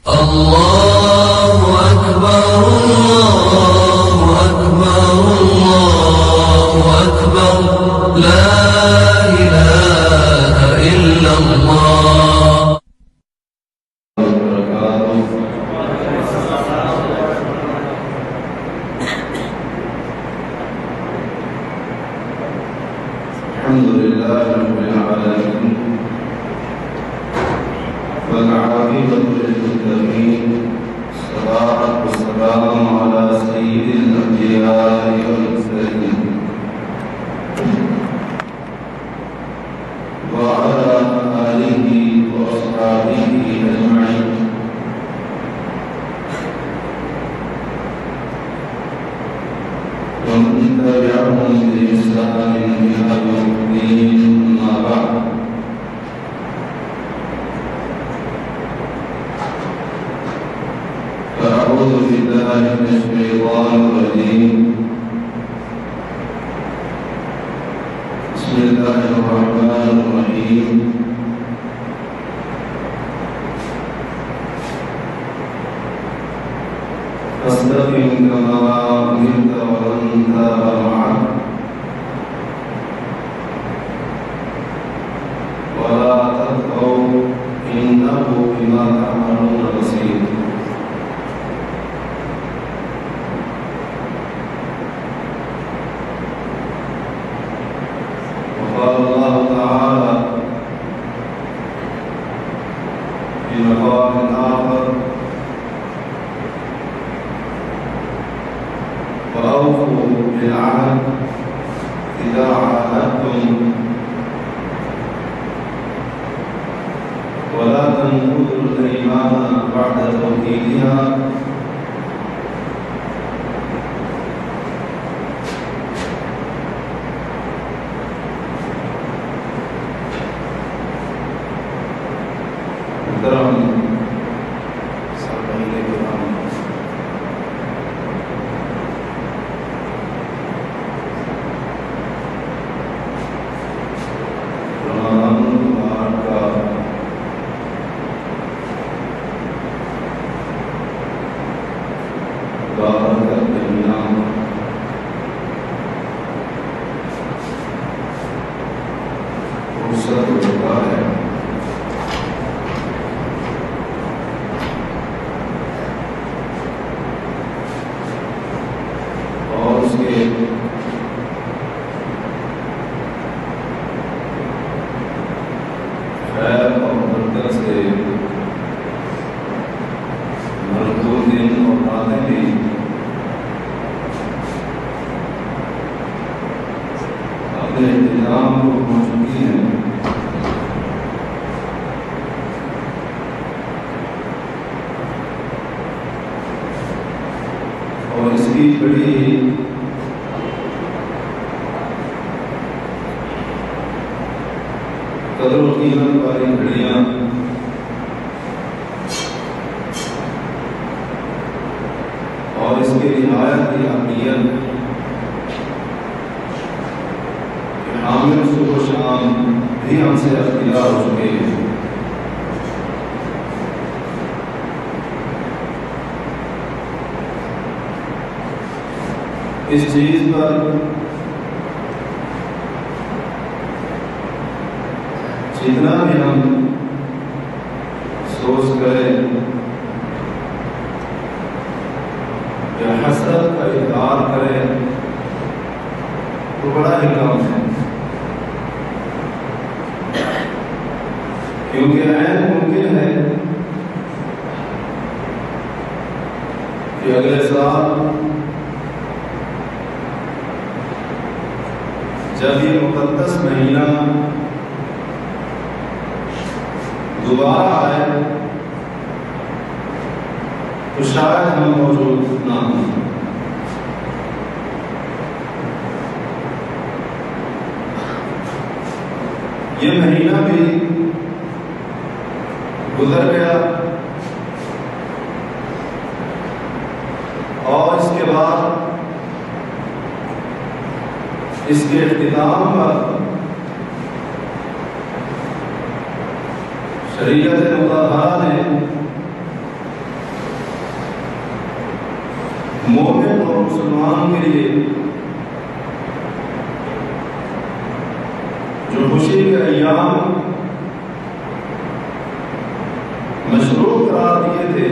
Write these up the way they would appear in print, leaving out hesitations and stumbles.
الله أكبر الله أكبر الله أكبر لا إله إلا الله. الحمد لله رب العالمين والعاقبة للمتقين والصلاة والسلام على سيد الأنبياء والمرسلين وعلى آله وأصحابه أجمعين. ومن تبعهم بإحسان إلى يوم الدين. أما بعد، فأعوذ بالله من الشيطان الرجيم. بسم الله الرحمن الرحيم. فاستقم كما أمرت ومن تاب معك ولا تطغوا إنه بما تعملون بصير. وقال الله تعالى في مقام آخر: وأوفوا بالعهد إذا عاهدتم ولا تنقضوا الأيمان بعد توكيدها محترم سامعین کرام، رمضان المبارک کا بابرکت مہینہ فرصت ہوتا ہے اور اس کے خیر اور برکت سے بھرپور دن اور راتیں بھی اپنے انتظام کو پہنچ چکی ہیں. اور اس کی بڑی قدر و قیمت والی گھڑیاں اور اس کے رعایت کی اہمیت حامل صبح و شام بھی ہم سے اختیار ہو چکے ہیں. اس چیز پر جتنا بھی ہم سوچ کریں یا حسرت کا اظہار کریں تو بڑا ہی کم ہے، کیونکہ عین ممکن ہے کہ اگلے سال جب یہ مقدس مہینہ دوبارہ آئے تو شاید ہم موجود نہ ہوں. یہ مہینہ بھی گزر گیا اور اس کے بعد اس کے اختتام پر شریعت مطہرہ نے مومن اور مسلمان کے لیے جو خوشی کے ایام مشروع قرار دیے تھے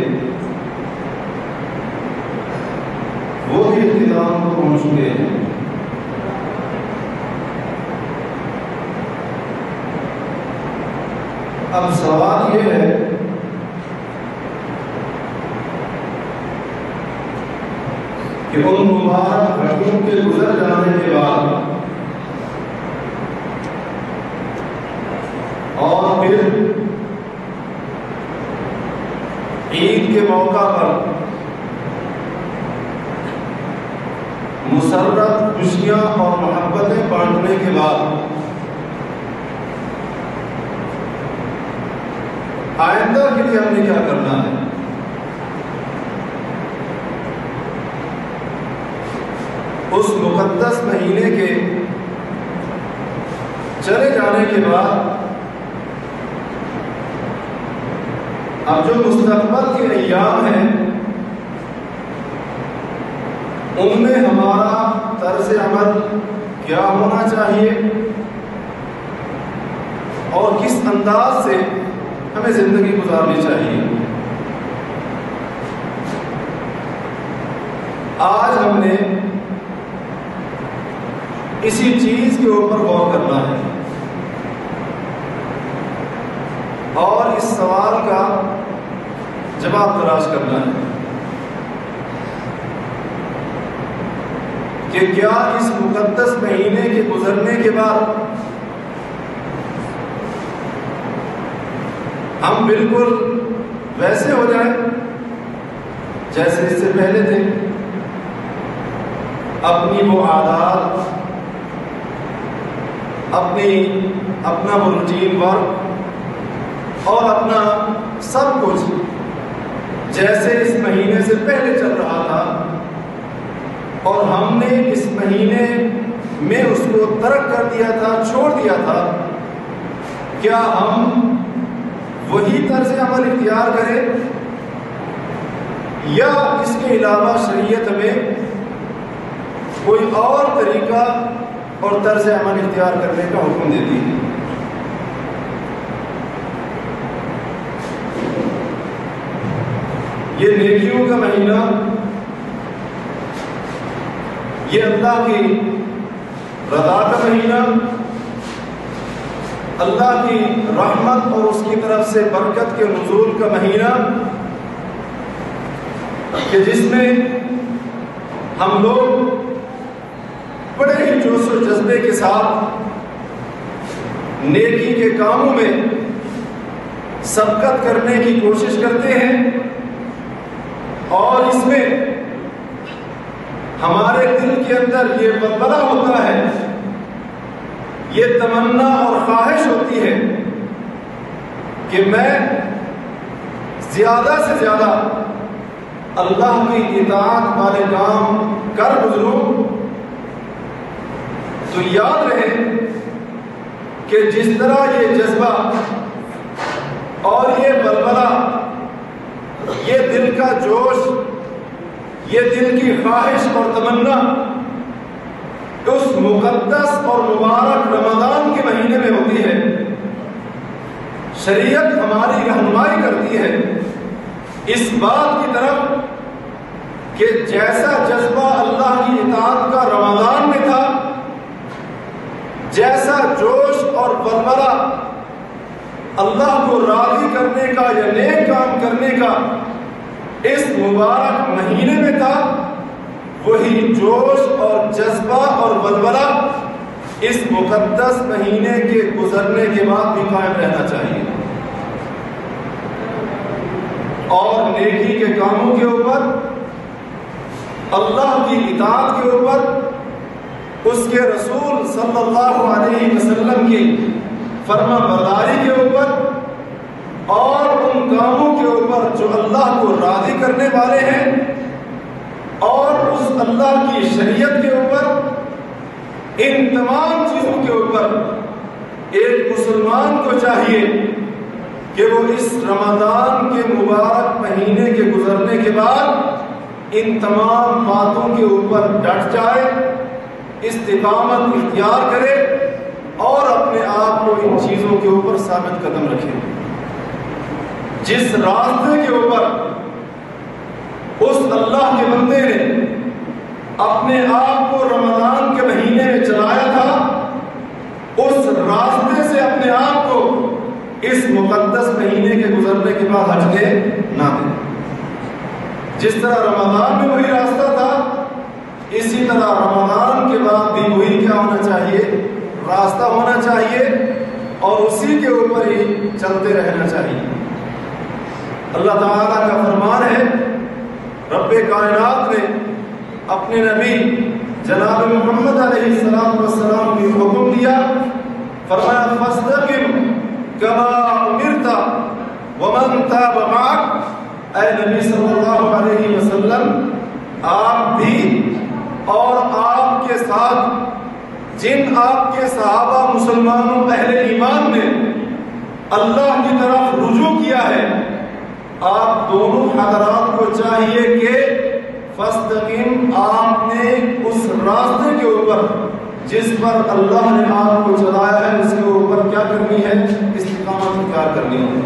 وہ بھی اختتام کو پہنچ گئے ہیں۔ اب سوال یہ ہے کہ ان مبارک گھٹوں کے گزر جانے کے بعد اور پھر عید کے موقع پر مسرت خوشیاں اور محبتیں بانٹنے کے بعد آئندہ کے لیے ہم نے کیا کرنا ہے؟ اس مقدس مہینے کے چلے جانے کے بعد اب جو مستقبل کے ایام ہیں ان میں ہمارا طرز عمل کیا ہونا چاہیے اور کس انداز سے ہمیں زندگی گزارنی چاہیے۔ آج ہم نے اسی چیز کے اوپر غور کرنا ہے اور اس سوال کا جواب تلاش کرنا ہے کہ کیا اس مقدس مہینے کے گزرنے کے بعد ہم بالکل ویسے ہو جائیں جیسے اس سے پہلے تھے، اپنی وہ عادات، اپنا وہ روٹین ورک اور اپنا سب کچھ جیسے اس مہینے سے پہلے چل رہا تھا اور ہم نے اس مہینے میں اس کو ترک کر دیا تھا، چھوڑ دیا تھا، کیا ہم وہی طرز عمل اختیار کریں یا اس کے علاوہ شریعت میں کوئی اور طریقہ اور طرز عمل اختیار کرنے کا حکم دیتی ہے؟ یہ نیکیوں کا مہینہ، یہ اللہ کی رضا کا مہینہ، اللہ کی رحمت اور اس کی طرف سے برکت کے نزول کا مہینہ کہ جس میں ہم لوگ بڑے ہی جوش و جذبے کے ساتھ نیکی کے کاموں میں سبقت کرنے کی کوشش کرتے ہیں اور اس میں ہمارے دل کے اندر یہ بلبلہ ہوتا ہے، یہ تمنا اور خواہش ہوتی ہے کہ میں زیادہ سے زیادہ اللہ کی اطاعت والے کام کر گزروں۔ تو یاد رہے کہ جس طرح یہ جذبہ اور یہ بلبلہ، یہ دل کا جوش، یہ دل کی خواہش اور تمنا اس مقدس اور مبارک رمضان کے مہینے میں ہوتی ہے، شریعت ہماری رہنمائی کرتی ہے اس بات کی طرف کہ جیسا جذبہ اللہ کی اطاعت کا رمضان میں تھا، جیسا جوش اور بلبلہ اللہ کو راضی کرنے کا یا نیک کام کرنے کا اس مبارک مہینے میں تھا، وہی جوش اور جذبہ اور بلبلہ اس مقدس مہینے کے گزرنے کے بعد بھی قائم رہنا چاہیے اور نیکی کے کاموں کے اوپر، اللہ کی اطاعت کے اوپر، اس کے رسول صلی اللہ علیہ وسلم کی فرما برداری کے اوپر اور ان کاموں کے اوپر جو اللہ کو راضی کرنے والے ہیں اور اس اللہ کی شریعت کے اوپر، ان تمام چیزوں کے اوپر ایک مسلمان کو چاہیے کہ وہ اس رمضان کے مبارک مہینے کے گزرنے کے بعد ان تمام باتوں کے اوپر ڈٹ جائے، استقامت اختیار کرے اور اپنے آپ کو ان چیزوں کے اوپر ثابت قدم رکھے۔ جس راستے کے اوپر اس اللہ کے بندے نے اپنے آپ کو رمضان کے مہینے میں چلایا تھا، اس راستے سے اپنے آپ کو اس مقدس مہینے کے گزرنے کے بعد ہٹنے نہ دیں۔ جس طرح رمضان میں وہی راستہ تھا، اسی طرح رمضان کے بعد بھی وہی کیا ہونا چاہیے؟ راستہ ہونا چاہیے، اور اسی کے اوپر ہی چلتے رہنا چاہیے۔ اللہ تعالیٰ کا فرمان ہے، رب کائنات نے اپنے نبی جناب محمد علیہ السلام کو حکم دیا، فرمایا فاستقم کما امرت ومن تاب معک۔ اے نبی صلی اللہ علیہ وسلم، آپ بھی اور آپ کے ساتھ جن آپ کے صحابہ مسلمانوں اہل ایمان نے اللہ کی طرف رجوع کیا ہے، آپ دونوں حضرات کو چاہیے کہ فاستقم، آپ نے اس راستے کے اوپر جس پر اللہ نے آپ کو چلایا ہے اس کے اوپر کیا کرنی ہے؟ استقامت اختیار کرنی ہے۔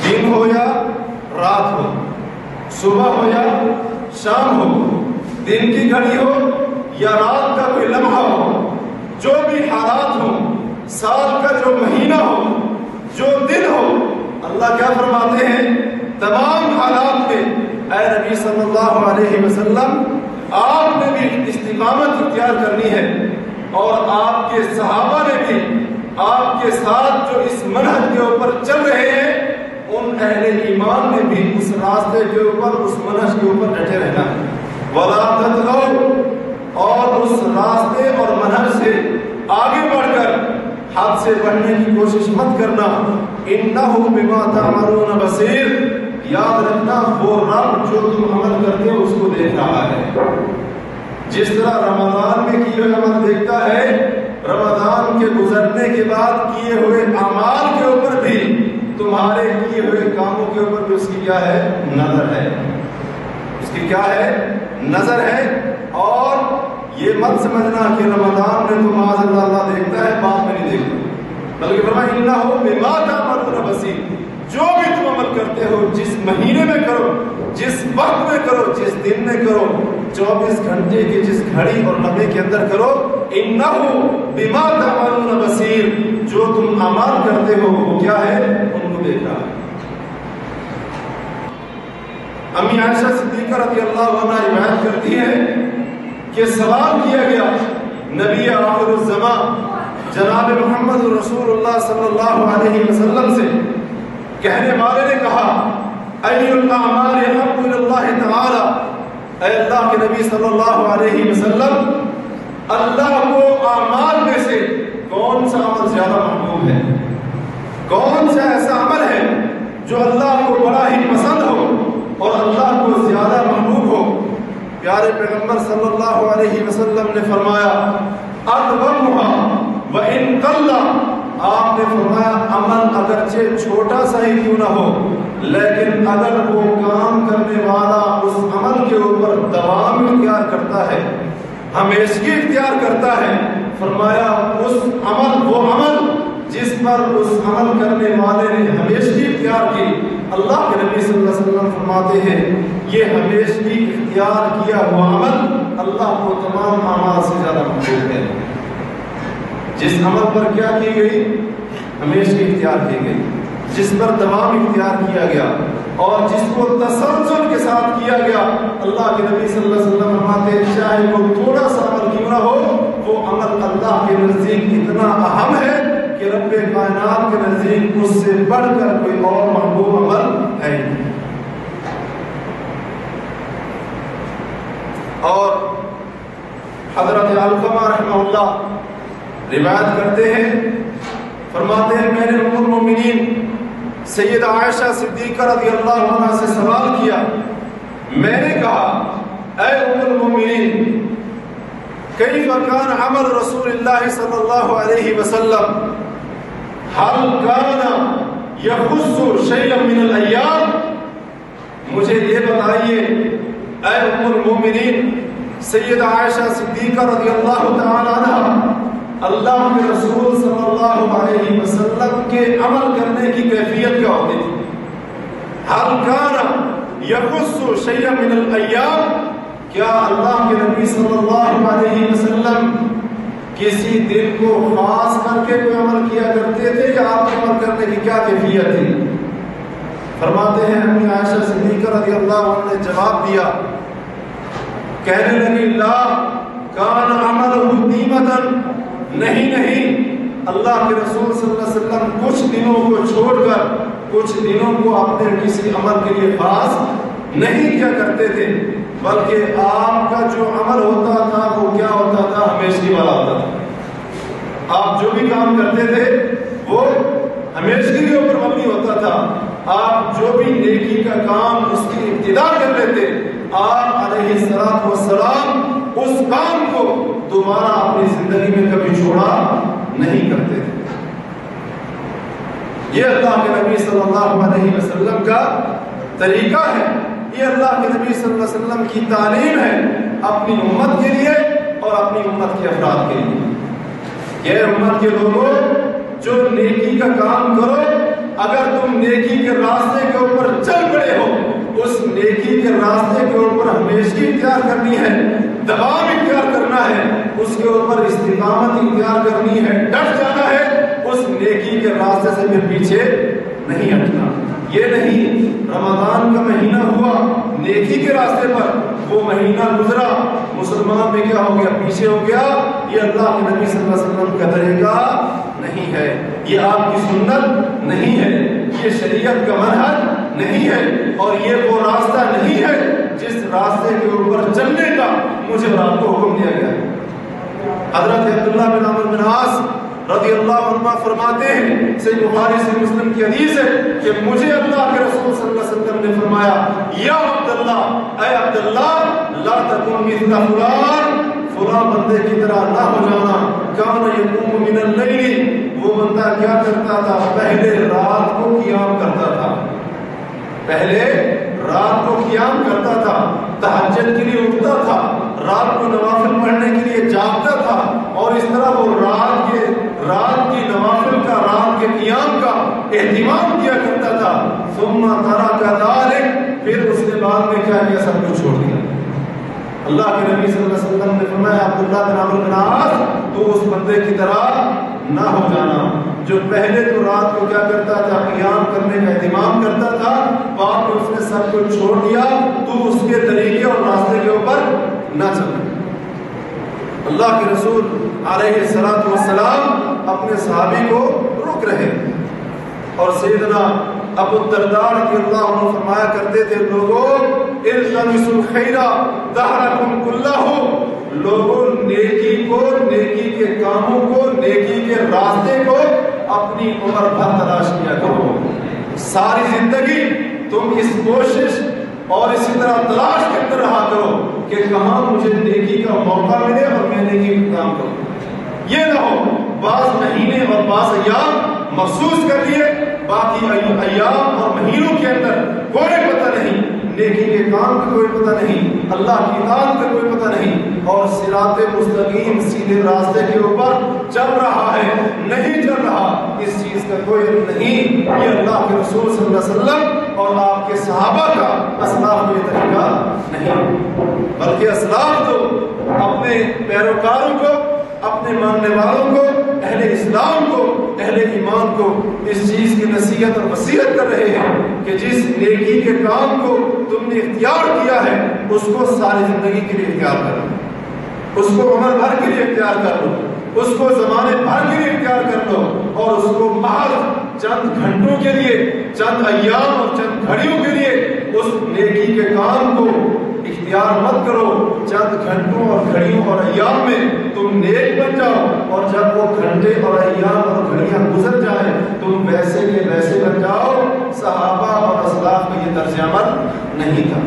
دن ہو یا رات ہو، صبح ہو یا شام ہو، دن کی گھڑی ہو یا رات کا کوئی لمحہ ہو، جو بھی حالات ہوں، سال کا جو مہینہ ہو، جو دن ہو، اللہ کیا فرماتے ہیں؟ تمام حالات میں اے نبی صلی اللہ علیہ وسلم، آپ نے بھی استقامت اختیار کرنی ہے، اور آپ کے صحابہ نے بھی آپ کے ساتھ جو اس منہج کے اوپر چل رہے ہیں، ان اہل ایمان نے بھی اس راستے کے اوپر، اس منہج کے اوپر ڈٹے رہنا ہے۔ وَلَا تَطْغَوْا، اور اس راستے اور منہج سے آگے بڑھ کر حد سے بڑھنے کی کوشش مت کرنا۔ إِنَّهُ بِمَا تَعْمَلُونَ بَصِيرٌ، یاد رکھنا وہ رب جو تم عمل کرتے ہو اس کو دیکھ رہا ہے۔ جس طرح رمضان میں کیے ہوئے عمل دیکھتا ہے، رمضان کے گزرنے کے بعد کیے ہوئے اعمال کے اوپر بھی، تمہارے کیے ہوئے کاموں کے اوپر بھی اس کی کیا ہے؟ نظر ہے۔ اس کی کیا ہے؟ نظر ہے۔ اور یہ مت سمجھنا کہ رمضان میں تو معاذ اللہ دیکھتا ہے، بعد میں نہیں دیکھتا، بلکہ فرمایا إِنَّهُ بِمَا تَعْمَلُونَ بَصِيرٌ، جو بھی تم عمل کرتے ہو، جس مہینے میں کرو، جس وقت میں کرو، جس دن میں کرو، 24 گھنٹے کی جس گھڑی اور لمحے کے اندر کرو، إِنَّهُ بِمَا تَعْمَلُونَ بَصِيرٌ، جو تم اعمال کرتے ہو وہ کیا ہے؟ ان کو دیکھ رہا ہے۔ امی عائشہ صدیقہ رضی اللہ عنہ روایت کرتی ہے کہ سوال کیا گیا نبی آخر الزمان جناب محمد رسول اللہ صلی اللہ علیہ وسلم سے، کہنے والے نے کہا ای الاعمال احب اللہ تعالی، اے اللہ کے نبی صلی اللہ علیہ وسلم، اللہ کو اعمال میں سے کون سا عمل زیادہ محبوب ہے؟ کون سا ایسا عمل ہے جو اللہ کو بڑا ہی پسند ہو اور اللہ کو زیادہ محبوب ہو؟ پیارے پیغمبر صلی اللہ علیہ وسلم نے فرمایا اَدْوَمُهَا وَإِن قَلَّ، آپ نے فرمایا عمل اگرچہ چھوٹا سا ہی کیوں نہ ہو، لیکن اگر وہ کام کرنے والا اس عمل کے اوپر دوام اختیار کرتا ہے، ہمیشگی اختیار کرتا ہے، فرمایا اس عمل، وہ عمل جس پر اس عمل کرنے والے نے ہمیشگی اختیار کی، اللہ کے نبی صلی اللہ علیہ وسلم فرماتے ہیں یہ ہمیشگی اختیار کیا ہوا عمل اللہ کو تمام اعمال سے زیادہ محبوب ہے۔ جس عمل پر کیا کی گئی؟ ہمیشگی اختیار کی گئی، جس پر دوام اختیار کیا گیا، اور جس کو تسلسل کے ساتھ کیا گیا، اللہ کے نبی صلی اللہ علیہ وسلم فرماتے ہیں چاہے وہ تھوڑا سا عمل کیوں نہ ہو، وہ عمل اللہ کے نزدیک اتنا اہم ہے کہ رب کائنات کے نزدیک اس سے بڑھ کر کوئی اور محبوب عمل ہے نہیں۔ اور حضرت علقمہ رحمہ اللہ روایت کرتے ہیں، فرماتے ہیں میں نے ام المومنین سیدہ عائشہ صدیقہ رضی اللہ عنہ سے سوال کیا، میں نے کہا اے ام المومنین کیف کان عمل رسول اللہ صلی اللہ علیہ وسلم، حل کان یخص شیئا من الایام، مجھے یہ بتائیے اے ام المومنین سیدہ عائشہ صدیقہ رضی اللہ تعالی عنہ، اللہ کے رسول صلی اللہ علیہ وسلم کے عمل کرنے کی کیفیت کیا ہوتی تھی؟ حل کان یخص شیئا من الایام، کیا اللہ کے نبی صلی اللہ علیہ وسلم کسی دن کو خاص کر کے کوئی عمل کیا کرتے تھے، یا آپ کے عمل کرنے کی کیا کیفیت تھی؟ فرماتے ہیں امی عائشہ صدیقہ رضی اللہ عنہ نے جواب دیا، کہنے لگی لا کان عملہ دیمتن، نہیں اللہ کے رسول صلی اللہ علیہ وسلم کچھ دنوں کو چھوڑ کر کچھ دنوں کو اپنے کسی عمل کے لیے خاص نہیں کیا کرتے تھے، بلکہ آپ کا جو عمل ہوتا تھا وہ کیا ہوتا تھا؟ ہمیشگی والا ہوتا تھا۔ آپ جو بھی کام کرتے تھے وہ ہمیشگی کے اوپر مبنی ہوتا تھا۔ آپ جو بھی نیکی کا کام اس کی ابتدا کر لیتے، آپ علیہ الصلوۃ والسلام اس کام کو دوبارہ اپنی زندگی میں کبھی چھوڑا نہیں کرتے تھے۔ یہ اللہ کے نبی صلی اللہ علیہ وسلم کا طریقہ ہے، یہ اللہ کے نبی صلی اللہ علیہ وسلم کی تعلیم ہے اپنی امت کے لیے اور اپنی امت کے افراد کے لیے۔ یہ امت کے لوگوں جو نیکی کا کام کرو، اگر تم نیکی کے راستے کے اوپر چل پڑے ہو، اس نیکی کے راستے کے اوپر ہمیشگی اختیار کرنی ہے، دوام اختیار کرنا ہے، اس کے اوپر استقامت اختیار کرنی ہے، ڈٹ جانا ہے، اس نیکی کے راستے سے پھر پیچھے نہیں ہٹنا۔ یہ نہیں رمضان کا مہینہ ہوا نیکی کے راستے پر، وہ مہینہ گزرا مسلمان میں کیا ہو گیا؟ پیچھے ہو گیا۔ یہ اللہ کے نبی صلی اللہ علیہ وسلم کا طریقہ نہیں ہے، یہ آپ کی سنت نہیں ہے، یہ شریعت کا منہج نہیں ہے، اور یہ وہ راستہ نہیں ہے جس راستے کے اوپر چلنے کا مجھے اور آپ کو حکم دیا گیا ہے۔ حضرت عبداللہ بن عمرو بن عاص رضی اللہ عنہ فرماتے ہیں، صحیح بخاری سے مسلم کی حدیث ہے کہ مجھے اللہ کے رسول صلی اللہ علیہ وسلم نے فرمایا، یا عبداللہ، اے عبداللہ، لا تکن مثل فلان، فلاں بندے کی طرح نہ ہو جانا، کان یقوم من اللیل، وہ بندہ کیا کرتا تھا؟ پہلے رات کو قیام کرتا تھا، پہلے رات کو قیام کرتا تھا، تہجد کے لیے اٹھتا تھا، رات کو نوافل پڑھنے کے لیے جاگتا تھا، اور اس طرح وہ رات کی نوافل کا، رات کے قیام کا اہتمام کیا کرتا تھا۔ ثم ترک ذلک، پھر اس نے بعد میں کیا کیا؟ سب کچھ چھوڑ دیا۔ اللہ کے نبی صلی اللہ علیہ وسلم نے فرمایا، عبداللہ بن عمرو بن عاص، تو اس بندے کی طرح نہ ہو جانا جو پہلے تو رات کو کیا کرتا تھا؟ قیام کرنے کا اہتمام کرتا تھا، بعد میں اس نے سب کچھ چھوڑ دیا، تو اس کے طریقے اور راستے کے اوپر نہ چلنا۔ اللہ کے رسول علیہ الصلوۃ والسلام اپنے صحابی کو روک رہے، اور سیدنا ابو الدرداء رضی اللہ عنہ فرمایا کرتے تھے، لوگوں التمسوا الخیر دہرکم کلہ، لوگوں نیکی کو، نیکی کے کاموں کو، نیکی کے راستے کو اپنی عمر بھر تلاش کیا کرو۔ ساری زندگی تم اس کوشش اور اسی طرح تلاش کے اندر رہا کرو کہ کہاں مجھے نیکی کا موقع ملے اور میں نیکی کا کام کروں۔ یہ نہ ہو بعض مہینے اور بعض ایام مخصوص کر لیے، باقی ایام اور مہینوں کے اندر کوئی پتہ نہیں، نیکی کے کام کا کوئی پتہ نہیں، اللہ کی اطاعت کا کوئی پتہ نہیں، اور صراط مستقیم سیدھے راستے کے اوپر چل رہا ہے نہیں چل رہا، اس چیز کا کوئی علم نہیں۔ یہ اللہ کے رسول صلی اللہ علیہ وسلم اور آپ کے صحابہ کا، اسلاف میں یہ طریقہ نہیں، بلکہ اسلاف تو اپنے پیروکاروں کو، اپنے ماننے والوں کو، اہل اسلام کو، اہل ایمان کو اس چیز کی نصیحت اور وصیت کر رہے ہیں کہ جس نیکی کے کام کو تم نے اختیار کیا ہے اس کو ساری زندگی کے لیے اختیار کرو، اس کو عمر بھر کے لیے اختیار کر لو، اس کو زمانے بھر کے لیے اختیار کر لو، اور اس کو محض چند گھنٹوں کے لیے، چند ایام اور چند گھڑیوں کے لیے اس نیکی کے کام کو اختیار مت کرو۔ چند گھنٹوں اور گھڑیوں اور ایام میں تم نیک بن جاؤ، اور جب وہ گھنٹے اور ایام اور گھڑیاں گزر جائیں تم ویسے کے ویسے بن جاؤ۔ صحابہ اور اسلاف کا یہ طرز عمل نہیں تھا۔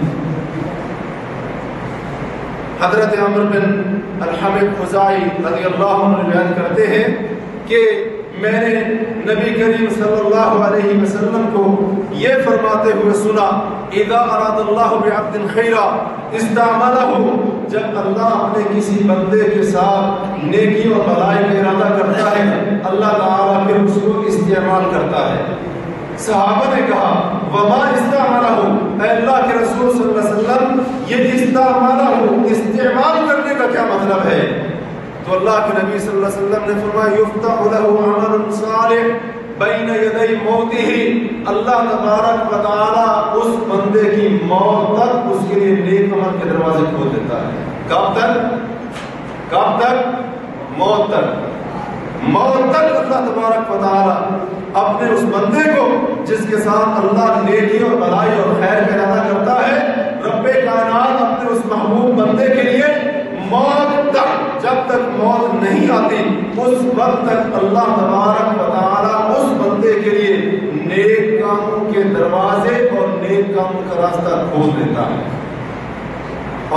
حضرت عمرو بن الحمد خزاعی رضی اللہ عنہ بیان کرتے ہیں کہ میں نے نبی کریم صلی اللہ علیہ وسلم کو یہ فرماتے ہوئے سنا اذا اراد اللہ بعبد خیرا استعملہ، جب اللہ اپنے کسی بندے کے ساتھ نیکی اور بھلائی کا ارادہ کرتا ہے اللہ تعالیٰ پھر اس کو استعمال کرتا ہے۔ صحابہ نے کہا وما استعملہ، اے اللہ کے رسول صلی اللہ علیہ وسلم یہ استعملہ استعمال کرنے کا کیا مطلب ہے؟ تو اللہ کے نبی صلی اللہ علیہ وسلم نے فرمایا یفتح له عمل صالح بین یدی موتہ، اللہ تبارک و تعالی اس بندے کی موت تک اس کے لیے نیک عمل کے دروازے کھول دیتا ہے۔ کب تک؟ کب تک؟ موت تک۔ موت تک اللہ تبارک و تعالی اپنے اس بندے کو جس کے ساتھ اللہ نیکی اور بھلائی اور خیر کا ارادہ کرتا ہے، رب کائنات اپنے اس محبوب بندے کے لیے موت تک، جب تک موت نہیں آتی اس وقت تک اللہ تبارک و تعالی اس بندے کے لیے نیک کاموں کے دروازے اور نیک کاموں کا راستہ کھول دیتا ہے،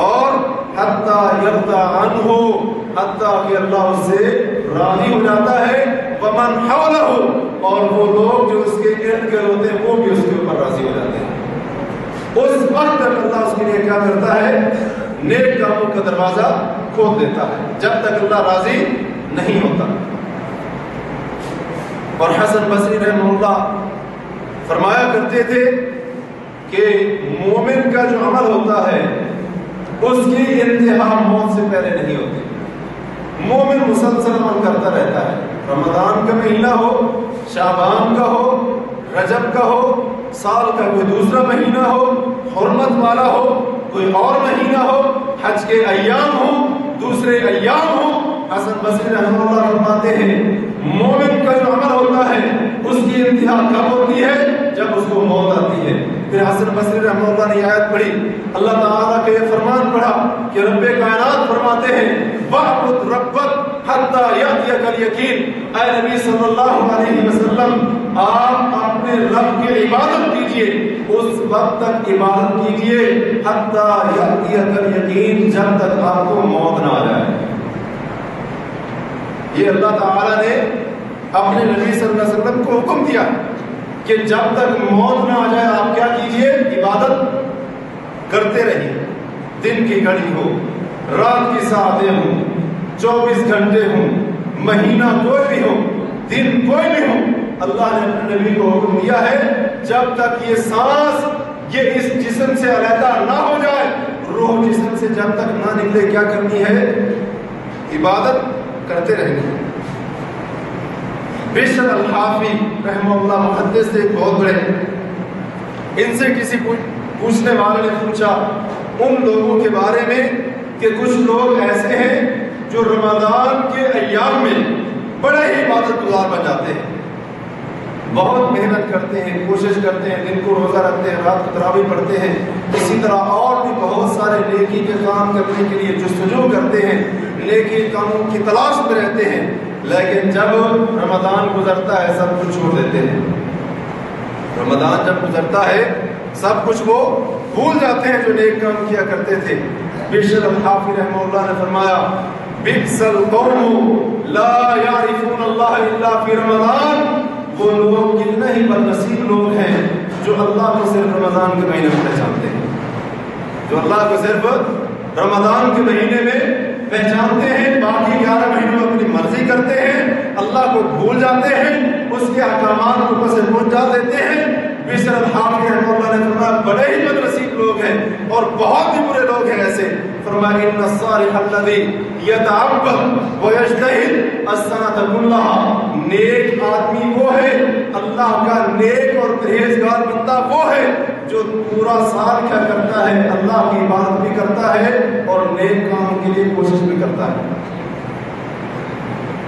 اور حتیٰ یرضى عنہ، حتیٰ کہ اللہ اس سے راضی ہو جاتا ہے، ومن حولہ، اور وہ لوگ جو اس کے ارد گرد ہوتے ہیں وہ بھی اس کے اوپر راضی ہو جاتے ہیں۔ اس وقت تک اللہ اس کے لیے کیا کرتا ہے؟ نیک کاموں کا دروازہ کھول دیتا ہے، جب تک اللہ راضی نہیں ہوتا۔ اور حسن بصری رحمہ اللہ فرمایا کرتے تھے کہ مومن کا جو عمل ہوتا ہے اس کی انتہا موت سے پہلے نہیں ہوتی۔ مومن مسلسل عمل کرتا رہتا ہے، رمضان کا مہینہ ہو، شعبان کا ہو، رجب کا ہو، سال کا کوئی دوسرا مہینہ ہو، حرمت والا ہو، کوئی اور مہینہ ہو، حج کے ایام ہو، دوسرے ایام ہو، حسن بصری رحمہ اللہ فرماتے ہیں مومن کا جو عمل ہوتا ہے اس کی انتہا کب ہوتی ہے؟ جب اس کو موت آتی ہے۔ پھر حسن بصری رحمہ اللہ نے آیت پڑھی، اللہ تعالیٰ کا یہ فرمان پڑھا کہ رب کائنات فرماتے ہیں وَاعْبُدْ رَبَّكَ حَتَّى يَأْتِيَكَ الْيَقِينُ، اے نبی صلی اللہ علیہ وسلم آپ اپنے رب کی عبادت کیجئے، اس وقت تک عبادت کیجئے حَتَّى يَأْتِيَكَ الْيَقِينُ، جب تک آپ کو موت نہ آ جائے۔ یہ اللہ تعالیٰ نے اپنے نبی صلی اللہ علیہ وسلم کو حکم دیا کہ جب تک موت نہ آ جائے آپ کیا کیجئے؟ عبادت کرتے رہیے، دن کی گھڑی ہو، رات کی ساعتیں ہوں، 24 گھنٹے ہوں، مہینہ کوئی بھی ہو، دن کوئی بھی ہو، اللہ نے اپنے نبی کو حکم دیا ہے جب تک یہ سانس یہ اس جسم سے علیحدہ نہ ہو جائے، روح جسم سے جب تک نہ نکلے کیا کرنی ہے؟ عبادت کرتے رہنے۔ بشر الحافی رحمہ اللہ محدث سے بہت بڑے، ان سے کسی پوچھنے والے نے پوچھا ان لوگوں کے بارے میں کہ کچھ لوگ ایسے ہیں جو رمضان کے ایام میں بڑے ہی عبادت گزار بن جاتے ہیں، بہت محنت کرتے ہیں، کوشش کرتے ہیں، دن کو روزہ رکھتے ہیں، رات کو تراویح پڑھتے ہیں، اسی طرح اور بھی بہت سارے نیکی کے کام کرنے کے لیے جستجو کرتے ہیں، نیکی کاموں کی تلاش میں رہتے ہیں، لیکن جب رمضان گزرتا ہے سب کچھ چھوڑ دیتے ہیں۔ رمضان جب گزرتا ہے سب کچھ وہ بھول جاتے ہیں جو نیک کام کیا کرتے تھے۔ بشر الحافی رحمہ اللہ نے فرمایا بئس القوم لا یعرفون اللہ الا فی رمضان، وہ لوگ کتنے ہی بدنصیب لوگ ہیں جو اللہ کو صرف رمضان کے مہینے میں پہچانتے ہیں، جو اللہ کو صرف رمضان کے مہینے میں پہچانتے ہیں، باقی 11 مہینوں میں اپنی مرضی کرتے ہیں، اللہ کو بھول جاتے ہیں، اس کے احکامات کو پس پوچھ جا دیتے ہیں۔ بشر الحافی رحمہ اللہ نے فرمایا بڑے ہی بدنصیب لوگ ہیں اور بہت ہی برے لوگ ہیں ایسے۔ فرمایا ان الصالح الذی یتعبد ویجتہد السنۃ کلھا، نیک آدمی وہ ہے، اللہ کا نیک اور پرہیزگار بندہ وہ ہے جو پورا سال کیا کرتا ہے؟ اللہ کی عبادت بھی کرتا ہے اور نیک کاموں کے لیے کوشش بھی کرتا ہے،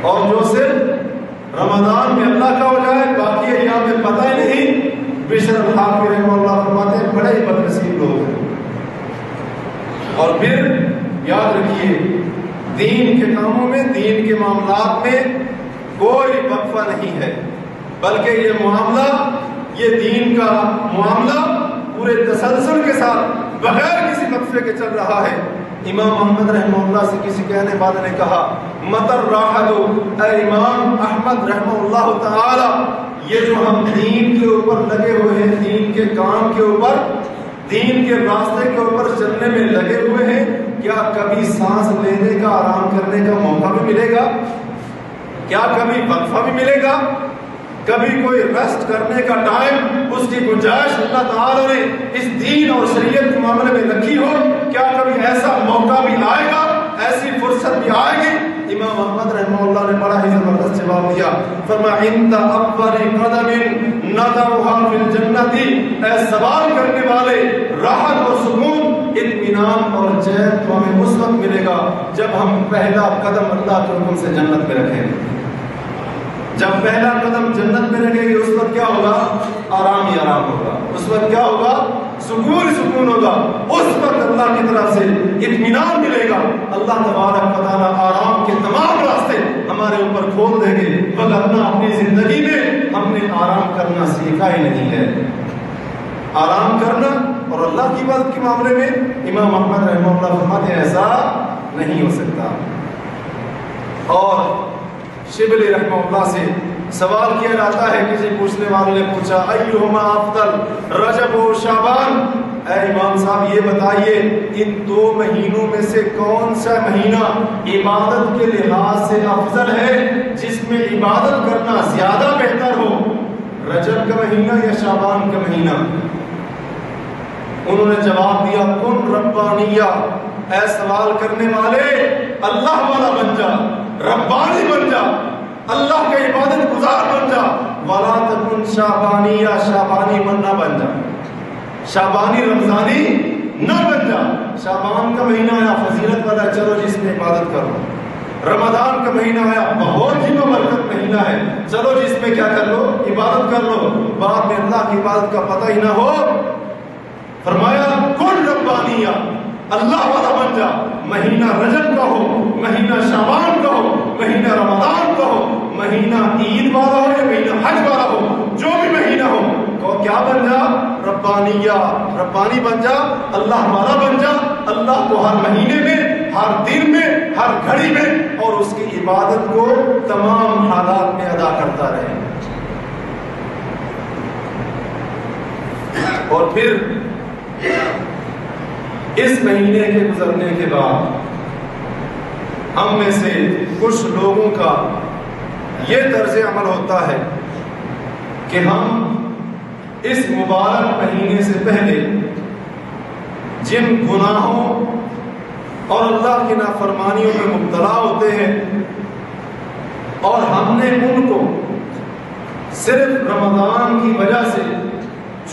اور جو صرف رمضان میں اللہ کا ہو جائے باقی ایام میں پتہ ہی نہیں۔ بشر الحافی رحمہ اللہ فرماتے ہیں بڑے ہی بدنصیب لوگ ہیں۔ اور پھر یاد رکھیے دین کے کاموں میں، دین کے معاملات میں کوئی وقفہ نہیں ہے، بلکہ یہ معاملہ، یہ دین کا معاملہ پورے تسلسل کے ساتھ بغیر کسی وقفے کے چل رہا ہے۔ امام احمد رحمہ اللہ سے کسی کہنے والے نے کہا مطر راحتو، اے امام احمد رحمہ اللہ تعالی، یہ جو ہم دین کے اوپر لگے ہوئے ہیں، دین کے کام کے اوپر، دین کے راستے کے اوپر چلنے میں لگے ہوئے ہیں، کیا کبھی سانس لینے کا، آرام کرنے کا موقع بھی ملے گا؟ کیا کبھی وقفہ بھی ملے گا؟ کبھی کوئی ریسٹ کرنے کا ٹائم، اس کی گنجائش اللہ تعالیٰ نے اس دین اور شریعت کے معاملے میں رکھی ہو؟ کیا کبھی ایسا موقع بھی آئے گا، ایسی فرصت بھی آئے گی؟ امام احمد رحمہ اللہ نے بڑا ہی زبردست جواب دیا، فرمایا انت اول قدم نضعها فی الجنت، اے سوال کرنے والے، راحت اور سکون، اطمینان اور چین تو ہمیں اس وقت ملے گا جب ہم پہلا قدم اللہ کے حکم سے جنت میں رکھیں گے۔ جب پہلا قدم جنت میں رکھیں گے اس وقت کیا ہوگا؟ آرام ہی آرام ہوگا، اس وقت کیا ہوگا؟ سکون ہی سکون ہوگا، اس وقت اللہ کی طرف سے اطمینان ملے گا۔ اللہ تبارک و تعالیٰ آرام کے تمام راستے ہمارے اوپر کھول دیں گے، وگرنہ اپنی زندگی میں ہم نے آرام کرنا سیکھا ہی نہیں ہے۔ آرام کرنا اور اللہ کی عبادت کے معاملے میں امام احمد رحمہ اللہ فرماتے ہیں ایسا نہیں ہو سکتا۔ اور شبلی رحمہ اللہ سے سوال کیا جاتا ہے، کسی پوچھنے والے نے پوچھا ایہما افضل رجب و شعبان، اے امام صاحب یہ بتائیے ان دو مہینوں میں سے کون سا مہینہ عبادت کے لحاظ سے افضل ہے، جس میں عبادت کرنا زیادہ بہتر ہو، رجب کا مہینہ یا شعبان کا مہینہ؟ انہوں نے جواب دیا کن ربانیہ، اے سوال کرنے والے اللہ والا بن جا، ربانی بن جا، اللہ کا عبادت گزار بن جا، ولا تکن شعبانیہ، شعبانی نہ بن جا، شعبانی رمضانی نہ بن جا۔ شعبان کا مہینہ آیا فضیلت والا، چلو جس میں عبادت کرو۔ رمضان کا مہینہ آیا بہت ہی ببرکت مہینہ ہے، چلو جس میں کیا کر لو؟ عبادت کر لو۔ بعد میں اللہ کی عبادت کا پتہ ہی نہ ہو، فرمایا کن ربانیہ، اللہ والا بن جا، مہینہ رجب کا ہو، مہینہ شعبان کا ہو، مہینہ رمضان کا ہو، مہینہ عید والا ہو یا مہینہ حج والا ہو، جو بھی مہینہ ہو، تو کیا بن جا؟ ربانیہ، ربانی بن جا، اللہ والا بن جا، اللہ کو ہر مہینے میں، ہر دن میں، ہر گھڑی میں، اور اس کی عبادت کو تمام حالات میں ادا کرتا رہے۔ اور پھر اس مہینے کے گزرنے کے بعد ہم میں سے کچھ لوگوں کا یہ طرز عمل ہوتا ہے کہ ہم اس مبارک مہینے سے پہلے جن گناہوں اور اللہ کی نافرمانیوں میں مبتلا ہوتے ہیں، اور ہم نے ان کو صرف رمضان کی وجہ سے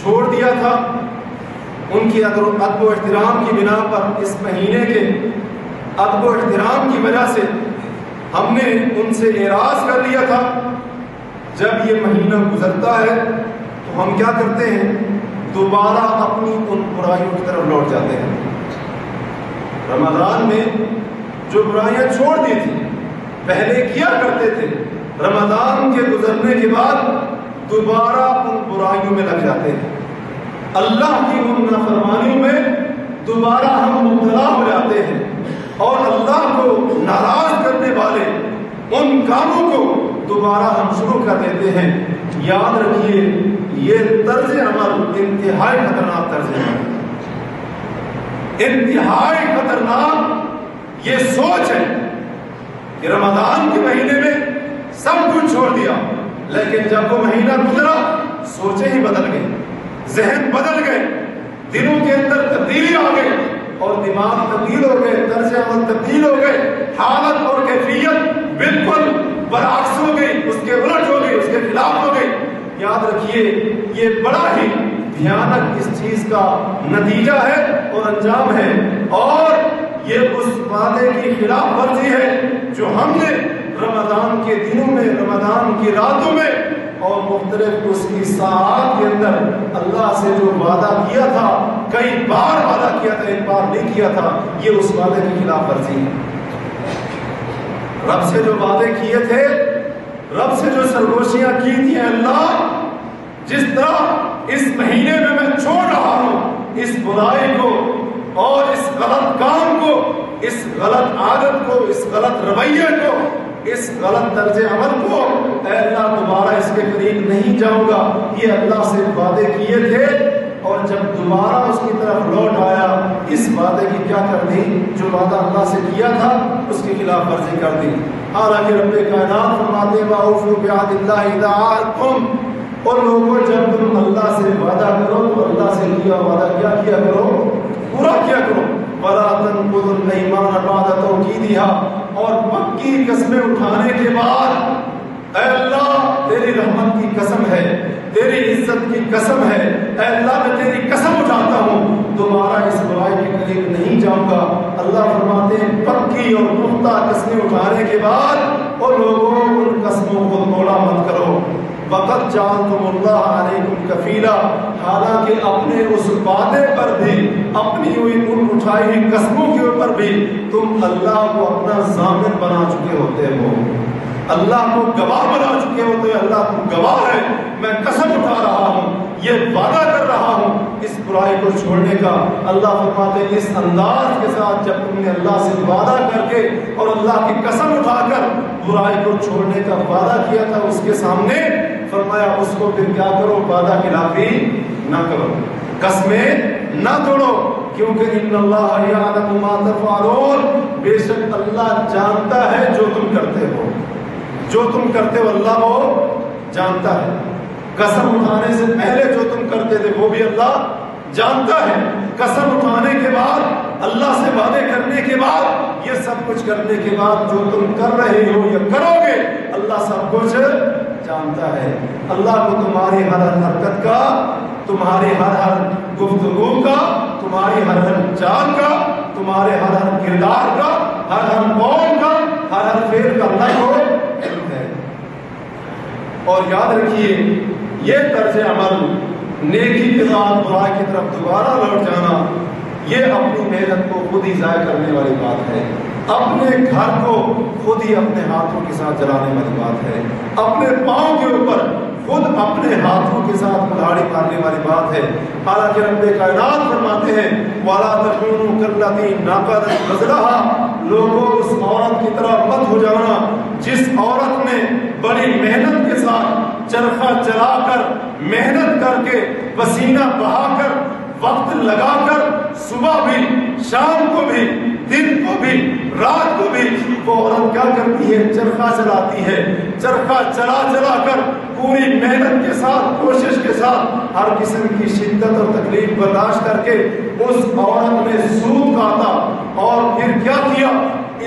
چھوڑ دیا تھا، ان کی ادب و احترام کی بنا پر، اس مہینے کے ادب و احترام کی وجہ سے ہم نے ان سے اعراض کر لیا تھا۔ جب یہ مہینہ گزرتا ہے تو ہم کیا کرتے ہیں؟ دوبارہ اپنی ان برائیوں کی طرف لوٹ جاتے ہیں۔ رمضان میں جو برائیاں چھوڑ دی تھی، پہلے کیا کرتے تھے، رمضان کے گزرنے کے بعد دوبارہ ان برائیوں میں لگ جاتے ہیں، اللہ کی ان نافرمانیوں میں دوبارہ ہم مبتلا ہو جاتے ہیں، اور اللہ کو ناراض کرنے والے ان کاموں کو دوبارہ ہم شروع کر دیتے ہیں۔ یاد رکھیے یہ طرز عمل انتہائی خطرناک طرز عمل، انتہائی خطرناک یہ سوچ ہے کہ رمضان کے مہینے میں سب کچھ چھوڑ دیا، لیکن جب وہ مہینہ گزرا سوچیں ہی بدل گئی، ذہن بدل گئے، دلوں کے اندر تبدیلی آ گئی، اور دماغ تبدیل ہو گئے، طرز عمل تبدیل ہو گئے، حالت اور کیفیت بالکل برعکس ہو گئی، اس کے الٹ ہو گئی، اس کے خلاف ہو گئی۔ یاد رکھیے یہ بڑا ہی بھیانک اس چیز کا نتیجہ ہے اور انجام ہے، اور یہ اس وعدے کی خلاف ورزی ہے جو ہم نے رمضان کے دنوں میں، رمضان کی راتوں میں اور مختلف اس کی ساعات کے اندر اللہ سے جو وعدہ کیا تھا، کئی بار وعدہ کیا تھا، ایک بار نہیں کیا تھا، یہ اس وعدے کی خلاف ورزی ہے۔ رب سے جو وعدے کیے تھے، رب سے جو سرگوشیاں کی تھی اللہ، جس طرح اس مہینے میں میں چھوڑ رہا ہوں اس برائی کو اور اس غلط کام کو، اس غلط عادت کو، اس غلط رویے کو، اس غلط طرز عمل کو، اے اللہ دوبارہ اس کے قریب نہیں جاؤں گا۔ یہ اللہ سے وعدے کیے تھے، اور جب دوبارہ اس کی طرف لوٹ آیا، اس وعدے کی کیا کر دی؟ جو وعدہ اللہ سے کیا تھا اس کی خلاف ورزی کر دی۔ حالانکہ رب کائنات فرماتے ہیں وَأَوْفُوا بِعَهْدِ اللَّهِ إِذَا عَاهَدتُّمْ، اور لوگوں جب تم اللہ سے وعدہ کرو تو اللہ سے کیا وعدہ کیا کرو؟ پورا کیا کرو۔ وَلَا تَنقُضُوا الْأَيْمَانَ بَعْدَ تَوْكِيدِهَا، اور پکی قسمیں اٹھانے کے بعد اے اللہ تیری رحمت کی قسم ہے، تیری عزت کی قسم ہے، اے اللہ میں تیری قسم اٹھاتا ہوں دوبارہ اس برائی کے قریب نہیں جاؤں گا۔ اللہ فرماتے ہیں پکی اور پختہ قسمیں اٹھانے کے بعد اور لوگوں ان قسموں کو توڑا مت کرو۔ وَقَدْ جَعَلْتُمُ اللَّهَ عَلَيْكُمْ كَفِيلًا، حالانکہ اپنے اس وعدے پر بھی، اپنی ان اٹھائی ہوئی قسموں کے اوپر بھی تم اللہ کو اپنا ضامن بنا چکے ہوتے ہو، اللہ کو گواہ بنا چکے ہوتے ہو۔ اللہ کو گواہ ہے، میں قسم اٹھا رہا ہوں، یہ وعدہ کر رہا ہوں اس برائی کو چھوڑنے کا۔ اللہ فرماتے ہیں اس انداز کے ساتھ جب تم نے اللہ سے وعدہ کر کے اور اللہ کی قسم اٹھا کر برائی کو چھوڑنے کا وعدہ کیا تھا اس کے سامنے، فرمایا اس کو پھر کیا کرو؟ وعدہ خلافی نہ کرو، قسمیں نہ توڑو، کیونکہ ان اللہ یعلم ما تفعلون، بے شک اللہ جانتا ہے جو تم کرتے ہو، جو تم کرتے ہو اللہ وہ جانتا ہے۔ قسم اٹھانے سے پہلے جو تم کرتے تھے وہ بھی اللہ جانتا ہے۔ قسم اٹھانے کے بعد، اللہ سے وعدے کرنے کے بعد، یہ سب کچھ کرنے کے بعد جو تم کر رہے ہو یا کرو گے اللہ سب کچھ جانتا ہے۔ اللہ کو تمہاری ہر حرکت کا، تمہاری ہر گفتگو کا، تمہاری ہر چال کا، تمہارے ہر کردار کا، ہر قول کا، ہر فعل کا اللہ کو علم ہے۔ اور یاد رکھیے یہ طرز عمل، نیکی کے ساتھ برائی کی طرف دوبارہ لوٹ جانا، یہ اپنی محنت کو خود ہی ضائع کرنے والی بات ہے، اپنے گھر کو خود ہی اپنے ہاتھوں کے ساتھ جلانے والی بات ہے، اپنے پاؤں کے اوپر خود اپنے ہاتھوں کے ساتھ کلاڑی مارنے والی بات ہے۔ حالانکہ رب کائنات فرماتے ہیں وَلَا تَكُونُوا كَالَّتِي نَقَضَتْ غَزْلَهَا، لوگوں اس عورت کی طرح مت ہو جانا جس عورت نے بڑی محنت کے ساتھ چرخہ چلا کر، محنت کر کے، پسینہ بہا کر، وقت لگا کر، صبح بھی، شام کو بھی، دن کو بھی، رات کو بھی وہ عورت کیا کرتی ہے؟ چرخہ چلاتی ہے۔ چرخہ چلا چلا کر پوری محنت کے ساتھ، کوشش کے ساتھ، ہر قسم کی شدت اور تکلیف برداشت کر کے اس عورت نے سود کاٹا، اور پھر کیا کیا؟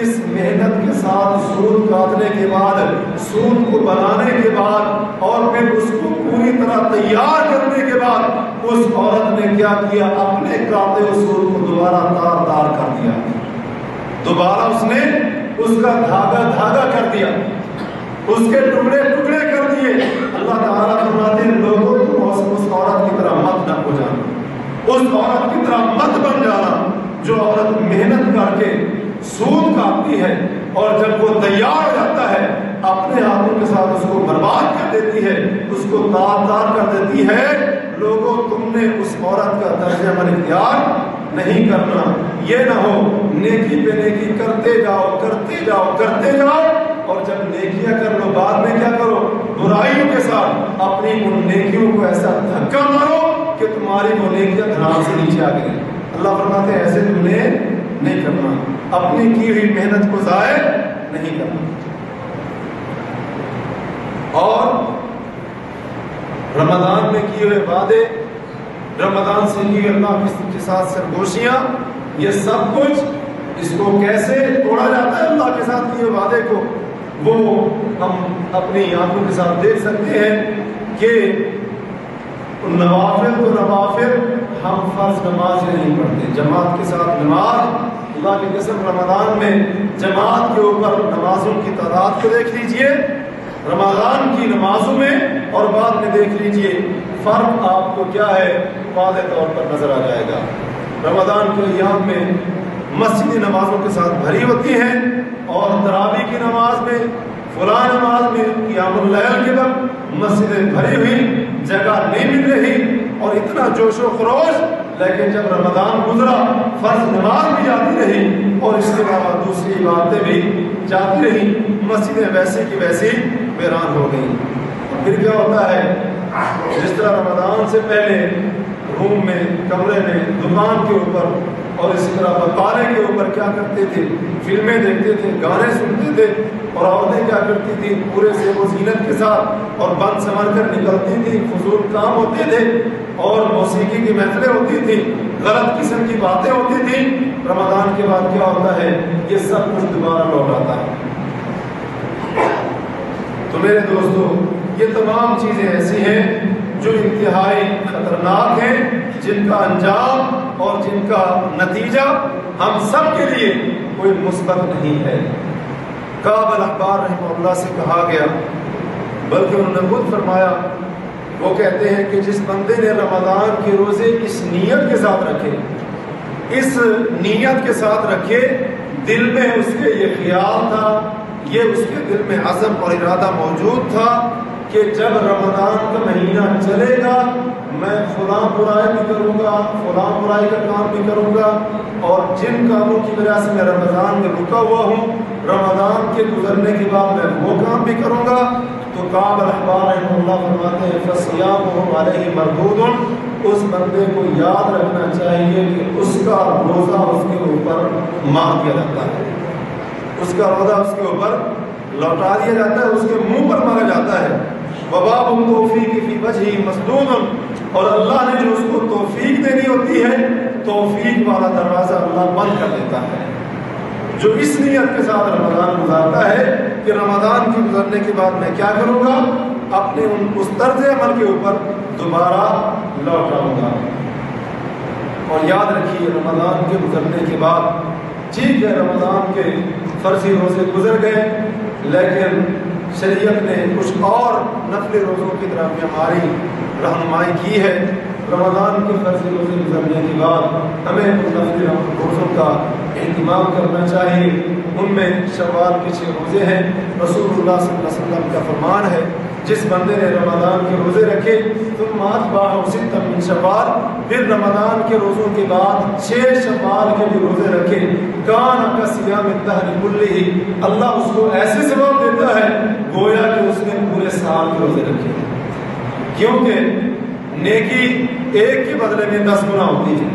اس محنت کے ساتھ سود کاٹنے کے بعد، سود کو بنانے کے بعد، اور پھر اس کو پوری طرح تیار کرنے کے بعد اس عورت نے کیا کیا؟ اپنے کاٹے ہوئے سود کو دوبارہ تار تار کر دیا، دوبارہ اس نے اس کا دھاگا دھاگا کر دیا، اس کے ٹکڑے ٹکڑے کر دیے۔ اللہ تعالیٰ فرماتے ہیں لوگوں تم اس عورت کی طرح مت نہ ہو جانا، اس عورت کی طرح مت بن جانا جو عورت محنت کر کے سود کاٹتی ہے، اور جب وہ تیار ہو جاتا ہے اپنے ہاتھوں کے ساتھ اس کو برباد کر دیتی ہے، اس کو تار تار کر دیتی ہے۔ لوگوں تم نے اس عورت کا طرز عمل اختیار نہیں کرنا۔ یہ نہ ہو نیکی پہ نیکی کرتے جاؤ کرتے جاؤ کرتے جاؤ، اور جب نیکیاں کر لو بعد میں کیا کرو؟ برائیوں کے ساتھ اپنی ان نیکیوں کو ایسا دھکا مارو کہ تمہاری وہ نیکیاں دھڑام سے نیچے آ گئی۔ اللہ فرماتے ہیں ایسے تم نے نہیں کرنا، اپنی کی ہوئی محنت کو ضائع نہیں کرنا۔ اور رمضان میں کیے ہوئے وعدے، رمضان سے کی اللہ کے ساتھ سرگوشیاں، یہ سب کچھ اس کو کیسے توڑا جاتا ہے اللہ کے ساتھ کیے وعدے کو، وہ ہم اپنی آنکھوں کے ساتھ دیکھ سکتے ہیں کہ نوافل تو نوافل ہم فرض نماز ہی نہیں پڑھتے، جماعت کے ساتھ نماز، اللہ کی قسم رمضان میں جماعت کے اوپر نمازوں کی تعداد کو دیکھ لیجئے، رمضان کی نمازوں میں اور بعد میں دیکھ لیجئے، فرق آپ کو کیا ہے واضح طور پر نظر آ جائے گا۔ رمضان کے ایام میں مسجد نمازوں کے ساتھ بھری ہوتی ہیں، اور تراویح کی نماز میں، فلاں نماز میں، قیام اللیل کے وقت مسجدیں بھری ہوئی، جگہ نہیں مل رہی، اور اتنا جوش و خروش، لیکن جب رمضان گزرا فرض نماز بھی جاتی رہی اور اس کے علاوہ دوسری عبادتیں بھی جاتی رہی، مسجدیں ویسی کی ویسی ویران ہو گئی۔ پھر کیا ہوتا ہے، جس طرح رمضان سے پہلے روم میں، کمرے میں، دکان کے اوپر اور اسی طرح بکالے کے اوپر کیا کرتے تھے، فلمیں دیکھتے تھے، گانے سنتے تھے، اور عورتیں کیا کرتی تھی، پورے زیب و زینت کے ساتھ اور بن سنور کر نکلتی تھی، فضول کام ہوتے تھے اور موسیقی کی محفلیں ہوتی تھی، غلط قسم کی باتیں ہوتی تھیں۔ رمضان کے بعد کیا ہوتا ہے، یہ سب کچھ دوبارہ لوٹ آتا ہے۔ تو میرے دوستو، یہ تمام چیزیں ایسی ہیں جو انتہائی خطرناک ہیں، جن کا انجام اور جن کا نتیجہ ہم سب کے لیے کوئی مثبت نہیں ہے۔ کعب الاحبار رحمہ اللہ سے کہا گیا، بلکہ انہوں نے خود فرمایا، وہ کہتے ہیں کہ جس بندے نے رمضان کے روزے اس نیت کے ساتھ رکھے، اس نیت کے ساتھ رکھے، دل میں اس کے یہ خیال تھا، یہ اس کے دل میں عزم اور ارادہ موجود تھا کہ جب رمضان کا مہینہ چلے گا میں فلاں برائی بھی کروں گا، فلاں برائی کا کام بھی کروں گا، اور جن کاموں کی وجہ سے میں رمضان میں رکا ہوا ہوں، رمضان کے گزرنے کے بعد میں وہ کام بھی کروں گا۔ تو کعب الاحبار رحمہ اللہ فرماتے ہیں فَصِيَامُهُ عَلَيْهِ مَرْدُودٌ، اس بندے کو یاد رکھنا چاہیے کہ اس کا روزہ اس کے اوپر مار دیا جاتا ہے، اس کا روزہ اس کے اوپر لوٹا دیا جاتا ہے، اس کے منہ پر مارا جاتا ہے۔ وَبَابُ التَّوْفِيقِ فِي وَجْهِهِ مَسْدُودٌ، اور اللہ نے جو اس کو توفیق دینی ہوتی ہے، توفیق والا دروازہ اللہ بند کر دیتا ہے۔ جو اس نیت کے ساتھ رمضان گزارتا ہے کہ رمضان کے گزرنے کے بعد میں کیا کروں گا، اپنے اس طرز عمل کے اوپر دوبارہ لوٹ آؤں گا۔ اور یاد رکھیے، رمضان کے گزرنے کے بعد ٹھیک ہے رمضان کے فرضی روزے گزر گئے، لیکن شریعت نے کچھ اور نفلی روزوں کی طرف بھی ہماری رہنمائی کی ہے۔ رمضان کے فرضی روزے گزرنے کے بعد ہمیں ان نفلی روزوں کا اہتمام کرنا چاہیے۔ ان میں شوال کے 6 روزے ہیں۔ رسول اللہ صلی اللہ علیہ وسلم کا فرمان ہے، جس بندے نے رمضان کے روزے رکھے ثم اتبعہ ستا من شوال، پھر رمضان کے روزوں کے بعد 6 شوال کے بھی روزے رکھے، کان کصیام الدہر کلہ، اللہ اس کو ایسے ثواب دیتا ہے گویا کہ اس نے پورے سال کے روزے رکھے، کیونکہ نیکی ایک کے بدلے میں 10 گنا ہوتی ہے۔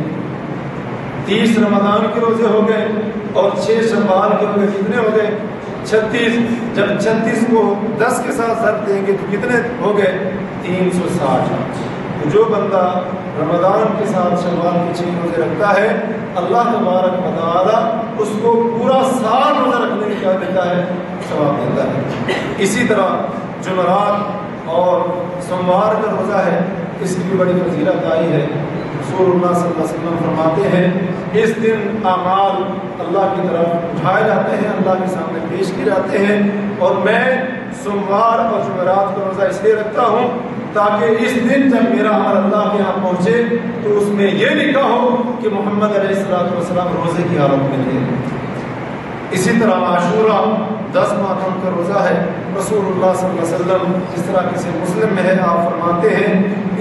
30 رمضان کے روزے ہو گئے اور 6 شوال کے روزے کتنے ہو گئے، 36۔ جب 36 کو 10 کے ساتھ ضرب دیں گے تو کتنے ہو گئے، 360۔ تو جو بندہ رمضان کے ساتھ شوال کے 6 روزے رکھتا ہے، اللہ تبارک و تعالیٰ اس کو پورا سال روزہ رکھنے کا دیتا ہے، ثواب دیتا ہے۔ اسی طرح جمعرات اور سوموار کا روزہ ہے، اس کی بھی بڑی فضیلت آئی ہے۔ رسول اللہ صلی اللہ علیہ وسلم فرماتے ہیں اس دن اعمال اللہ کی طرف اٹھائے جاتے ہیں، اللہ کے سامنے پیش کیے جاتے ہیں، اور میں سوموار اور جمعرات کا روزہ اس لیے رکھتا ہوں تاکہ اس دن جب میرا عمل اللہ کے یہاں پہنچے تو اس میں یہ لکھا ہو کہ محمد علیہ السلام روزے کی حالت میں تھے۔ اسی طرح عاشورہ 10 محرم کا روزہ ہے۔ رسول اللہ صلی اللہ علیہ وسلم جس طرح کسی مسلم میں ہے، آپ فرماتے ہیں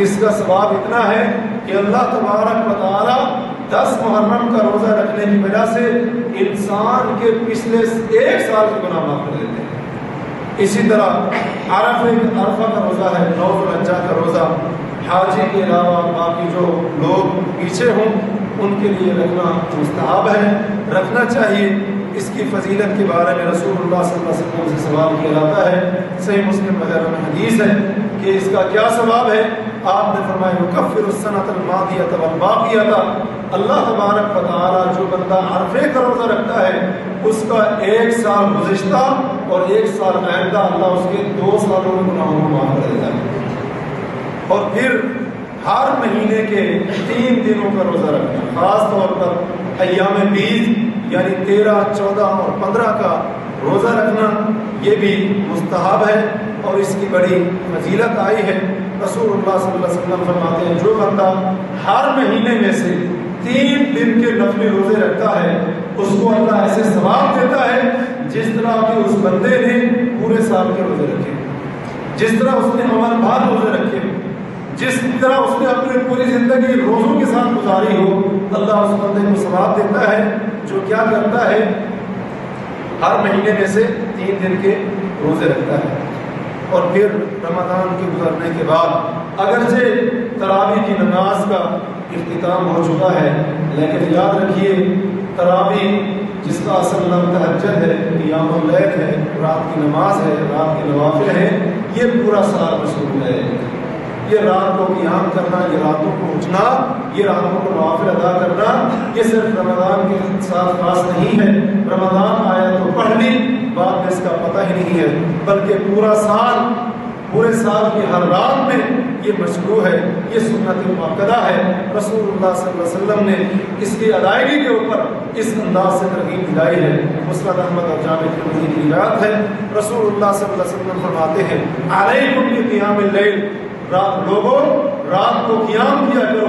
اس کا ثواب اتنا ہے کہ اللہ تبارک و تعالیٰ 10 محرم کا روزہ رکھنے کی وجہ سے انسان کے پچھلے 1 سال کے گناہ معاف کر دیتے ہیں۔ اسی طرح عرفہ کا روزہ ہے، 9 ذوالحجہ کا روزہ، حاجی کے علاوہ باقی جو لوگ پیچھے ہوں ان کے لیے رکھنا مستحب ہے، رکھنا چاہیے۔ اس کی فضیلت کے بارے میں رسول اللہ صلی اللہ علیہ وسلم سے سوال کیا جاتا ہے، صحیح مسلم وغیرہ میں حدیث ہے کہ اس کا کیا ثواب ہے۔ آپ نے فرمایا یکفر السنۃ الماضیۃ والباقیۃ، اللہ تبارک و تعالیٰ جو بندہ عرفے کا روزہ رکھتا ہے اس کا 1 سال گزشتہ اور 1 سال آئندہ اللہ اس کے 2 سالوں کے گناہوں کو معاف کر دیتا ہے۔ اور پھر ہر مہینے کے 3 دنوں کا روزہ رکھنا، خاص طور پر ایام بیض یعنی 13، 14 اور 15 کا روزہ رکھنا یہ بھی مستحب ہے اور اس کی بڑی فضیلت آئی ہے۔ رسول اللہ صلی اللہ علیہ وسلم فرماتے ہیں جو بندہ ہر مہینے میں سے 3 دن کے نفلی روزے رکھتا ہے اس کو اللہ ایسے ثواب دیتا ہے جس طرح کہ اس بندے نے پورے سال کے روزے رکھے، جس طرح اس نے عمر بھر روزے رکھے۔ جس طرح اس نے اپنی پوری زندگی روزوں کے ساتھ گزاری ہو، اللہ اس بندے کو ثواب دیتا ہے جو کیا کرتا ہے، ہر مہینے میں سے 3 دن کے روزے رکھتا ہے۔ اور پھر رمضان کے گزرنے کے بعد اگرچہ تراویح کی نماز کا اختتام ہو چکا ہے، لیکن یاد رکھیے تراویح جس کا اصل نام تہجد ہے، قیام اللیل ہے، رات کی نماز ہے، رات کے نوافل ہیں، یہ پورا سال مشغول ہے۔ یہ رات کو قیام کرنا، یہ راتوں کو اٹھنا، یہ راتوں کو نوافل ادا کرنا، یہ صرف رمضان کے ساتھ خاص نہیں ہے۔ رمضان آیا تو پڑھ لی، بعد میں اس کا پتہ ہی نہیں ہے، بلکہ پورا سال، پورے سال کی ہر رات میں یہ مشروع ہے، یہ سنت مؤکدہ ہے۔ رسول اللہ صلی اللہ علیہ وسلم نے اس کی ادائیگی کے اوپر اس انداز سے ترغیب دلائی ہے۔ مسند احمد اور جامع ترمذی کی روایت ہے، رسول اللہ صلی اللہ علیہ وسلم فرماتے ہیں علیکم بقیام اللیل، لوگوں رات کو قیام کیا کرو،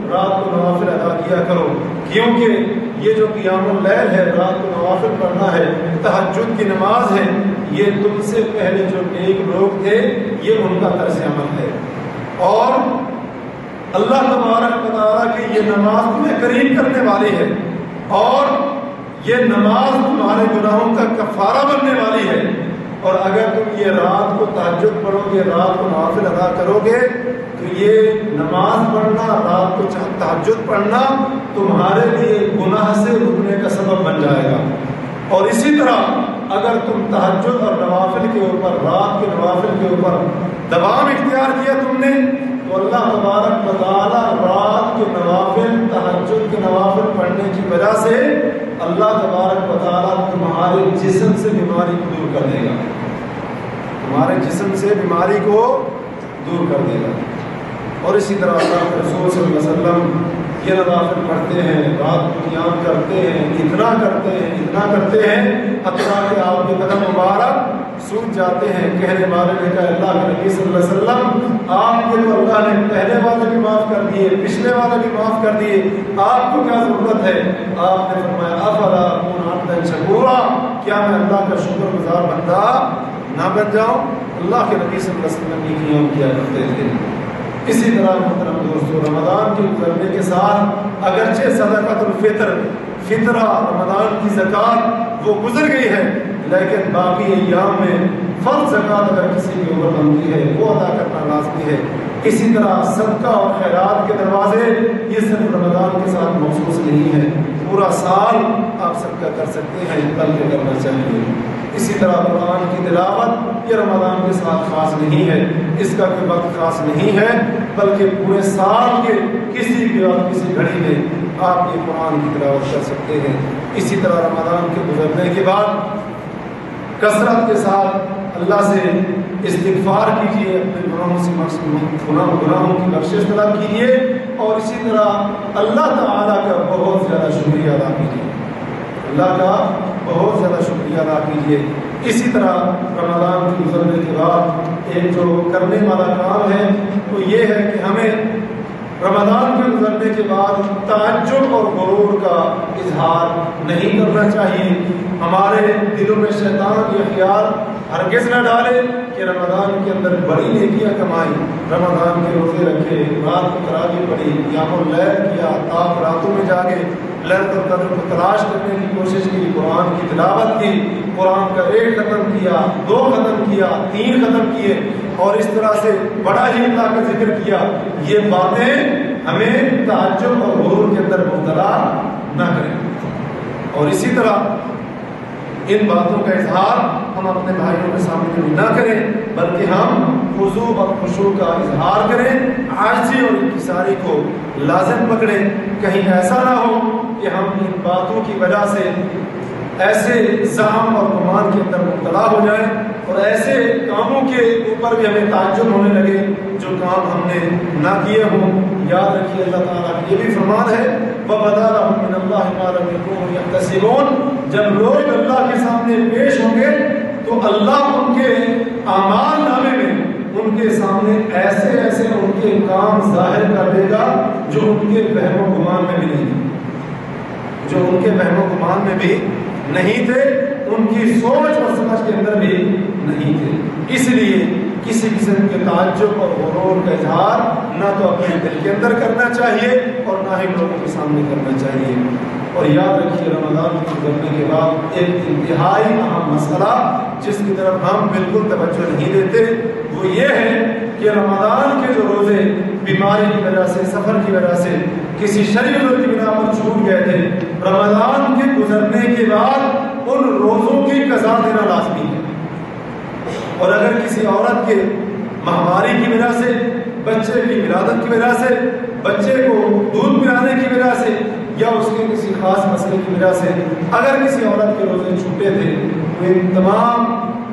رات کو نوافل ادا کیا کرو، کیونکہ یہ جو قیام اللیل ہے، رات کو نوافل پڑھنا ہے، تہجد کی نماز ہے، یہ تم سے پہلے جو نیک لوگ تھے یہ ان کا طرز عمل ہے، اور اللہ تبارک و تعالیٰ کی یہ نماز تمہیں قریب کرنے والی ہے، اور یہ نماز تمہارے گناہوں کا کفارہ بننے والی ہے۔ اور اگر تم یہ رات کو تہجد پڑھو گے، رات کو نوافل ادا کرو گے، تو یہ نماز پڑھنا، رات کو تہجد پڑھنا تمہارے لیے گناہ سے رکنے کا سبب بن جائے گا۔ اور اسی طرح اگر تم تہجد اور نوافل کے اوپر، رات کے نوافل کے اوپر دوام اختیار کیا تم نے، تو اللہ تبارک و تعالیٰ رات کے نوافل، تہجد کے نوافل پڑھنے کی وجہ سے اللہ تبارک و تعالیٰ تمہارے جسم سے بیماری کو دور کر دے گا، تمہارے جسم سے بیماری کو دور کر دے گا۔ اور اسی طرح اللہ کے رسول صلی اللہ علیہ وسلم یہ نوافل پڑھتے ہیں، رات کو قیام کرتے ہیں، اتنا کرتے ہیں، اتنا کرتے ہیں، حتیٰ کہ آپ کے قدم مبارک سوکھ جاتے ہیں۔ کہنے والے نے کہا اللہ کے نبی صلی اللہ علیہ وسلم آپ کے تو اللہ نے پہلے والے بھی معاف کر دیے، پچھلے والے بھی معاف کر دیے، آپ کو کیا ضرورت ہے؟ آپ نے فرمایا افلا اکون عبدا شکورا، کیا میں اللہ کا شکر گزار بندہ نہ بن جاؤں؟ اللہ کے نبی صلی اللہ علیہ وسلم کی قیام کیا کرتے تھے۔ اسی طرح محترم دوستو، رمضان کے گزرنے کے ساتھ اگرچہ صدقۃ الفطر، فطرہ رمضان کی زکوٰۃ وہ گزر گئی ہے، لیکن باقی ایام میں فرض زکوٰۃ اگر کسی کے اوپر بنتی ہے وہ ادا کرنا لازمی ہے۔ اسی طرح صدقہ اور خیرات کے دروازے یہ صرف رمضان کے ساتھ مخصوص نہیں ہے، پورا سال آپ صدقہ کر سکتے ہیں، بلکہ کرنا چاہیے۔ اسی طرح قرآن کی تلاوت یہ رمضان کے ساتھ خاص نہیں ہے، اس کا کوئی وقت خاص نہیں ہے، بلکہ پورے سال کے کسی بھی وقت، کسی گھڑی میں آپ یہ قرآن کی تلاوت کر سکتے ہیں۔ اسی طرح رمضان کے گزرنے کے بعد کثرت کے ساتھ اللہ سے استغفار کیجیے، اپنے گناہوں کی بخشش طلب کیجیے، اور اسی طرح اللہ تعالیٰ کا بہت زیادہ شکریہ ادا کیجیے، اللہ کا بہت زیادہ شکریہ ادا کیجیے۔ اسی طرح رمضان کے گزرنے کے بعد ایک جو کرنے والا کام ہے وہ یہ ہے کہ ہمیں رمضان کے گزرنے کے بعد تعجب اور غرور کا اظہار نہیں کرنا چاہیے۔ ہمارے دلوں میں شیطان یہ خیال ہرگز نہ ڈالے کہ رمضان کے اندر بڑی نیکیاں کمائی، رمضان کے روزے رکھے، رات کو تراویح پڑھی، قیام اللیل کیا، تاپ راتوں میں جاگے، لیلۃ القدر کو تلاش کرنے کی کوشش کی، قرآن کی تلاوت کی، قرآن کا 1 ختم کیا، 2 ختم کیا، 3 ختم کیے، اور اس طرح سے بڑا ہی اللہ کا ذکر کیا۔ یہ باتیں ہمیں تعجب اور غرور کے اندر مبتلا نہ کریں، اور اسی طرح ان باتوں کا اظہار ہم اپنے بھائیوں کے سامنے نہ کریں، بلکہ ہم خضوع اور خشوع کا اظہار کریں، عاجزی اور انکساری کو لازم پکڑیں۔ کہیں ایسا نہ ہو کہ ہم ان باتوں کی وجہ سے ایسے زعم اور گمان کے اندر مبتلا ہو جائیں، اور ایسے کاموں کے اوپر بھی ہمیں تعجب ہونے لگے جو کام ہم نے نہ کیے ہوں۔ یاد رکھیے اللہ تعالیٰ کی یہ بھی فرمان ہے وَبَدَا لَهُم مِّنَ اللَّهِ مَا لَمْ يَكُونُوا يَحْتَسِبُونَ، جب لوگ اللہ کے سامنے پیش ہوں گے تو اللہ ان کے اعمال نامے میں ان کے سامنے ایسے ایسے ان کے کام ظاہر کر دے گا جو ان کے وہم و گمان میں بھی نہیں تھے، جو ان کے وہم و گمان میں بھی نہیں تھے، ان کی سوچ اور سمجھ کے اندر بھی نہیں تھے۔ اس لیے کسی قسم کے تعجب اور غرور کا اظہار نہ تو اپنے دل کے اندر کرنا چاہیے اور نہ ہی لوگوں کے سامنے کرنا چاہیے۔ اور یاد رکھیے رمضان کو گزرنے کے بعد ایک انتہائی اہم مسئلہ جس کی طرف ہم بالکل توجہ نہیں دیتے وہ یہ ہے کہ رمضان کے جو روزے بیماری کی وجہ سے، سفر کی وجہ سے، کسی شرعی عذر کی بنا پر چھوٹ گئے تھے، رمضان کے گزرنے کے بعد ان روزوں کی قضا دینا لازمی ہے۔ اور اگر کسی عورت کے ماہواری کی وجہ سے، بچے کی ولادت کی وجہ سے، بچے کو دودھ پلانے کی وجہ سے یا اس کے کسی خاص مسئلے کی وجہ سے اگر کسی عورت کے روزے چھوٹے تھے تو ان تمام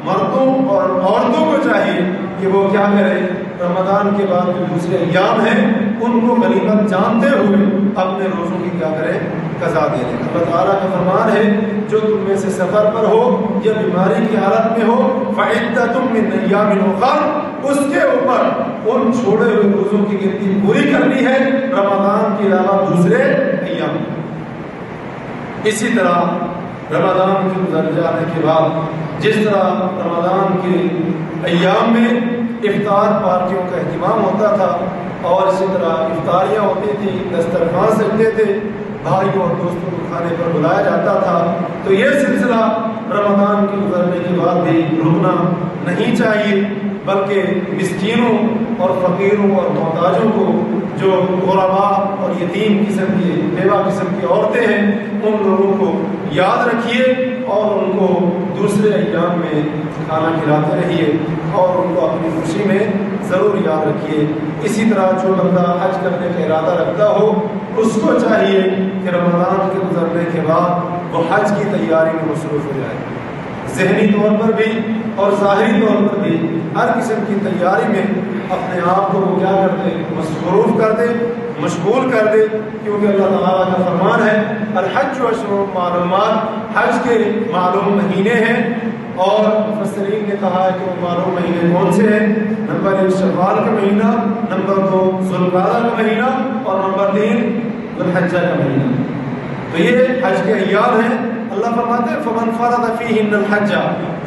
مردوں اور عورتوں کو چاہیے کہ وہ کیا کریں، رمضان کے بعد جو دوسرے ایام ہیں ان کو غنیمت جانتے ہوئے اپنے روزوں کی کیا کریں، قضا دے دیں۔ اللہ تعالیٰ کا فرمان ہے جو تم میں سے سفر پر ہو یا بیماری کی حالت میں ہو فعدۃ من ایام اخر، اس کے اوپر ان چھوڑے ہوئے روزوں کی گنتی پوری کرنی ہے رمضان کے علاوہ دوسرے ایام۔ اسی طرح رمضان کے گزر جانے کے بعد جس طرح رمضان کے ایام میں افطار پارٹیوں کا اہتمام ہوتا تھا اور اسی طرح افطاریاں ہوتی تھیں، دسترخوان سجتے تھے، بھائیوں اور دوستوں کو کھانے پر بلایا جاتا تھا، تو یہ سلسلہ رمضان کے گزرنے کے بعد بھی رکنا نہیں چاہیے، بلکہ مسکینوں اور فقیروں اور محتاجوں کو، جو غرباء اور یتیم قسم کی، بیوہ قسم کی عورتیں ہیں، ان لوگوں کو یاد رکھیے اور ان کو دوسرے ایام میں کھانا کھلاتے رہیے اور ان کو اپنی خوشی میں ضرور یاد رکھیے۔ اسی طرح جو بندہ حج کرنے کا ارادہ رکھتا ہو اس کو چاہیے کہ رمضان کے گزرنے کے بعد وہ حج کی تیاری میں مصروف ہو جائے، ذہنی طور پر بھی اور ظاہری طور پر بھی ہر قسم کی تیاری میں اپنے آپ کو وہ کیا کر دے، مصروف کر دے، مشغول کر دے، کیونکہ اللہ تعالیٰ کا فرمان ہے الحج اشہر معلومات، حج کے معلوم مہینے ہیں، اور مفسرین نے کہا ہے کہ وہ معلوم مہینے کون سے ہیں؟ نمبر 1 شوال کا مہینہ، نمبر 2 ذوالقعدہ کا مہینہ اور نمبر 3 ذوالحجہ کا مہینہ۔ تو یہ حج کے ایام ہیں۔ اللہ فرماتے ہیں فمن فرض فیہن الحج،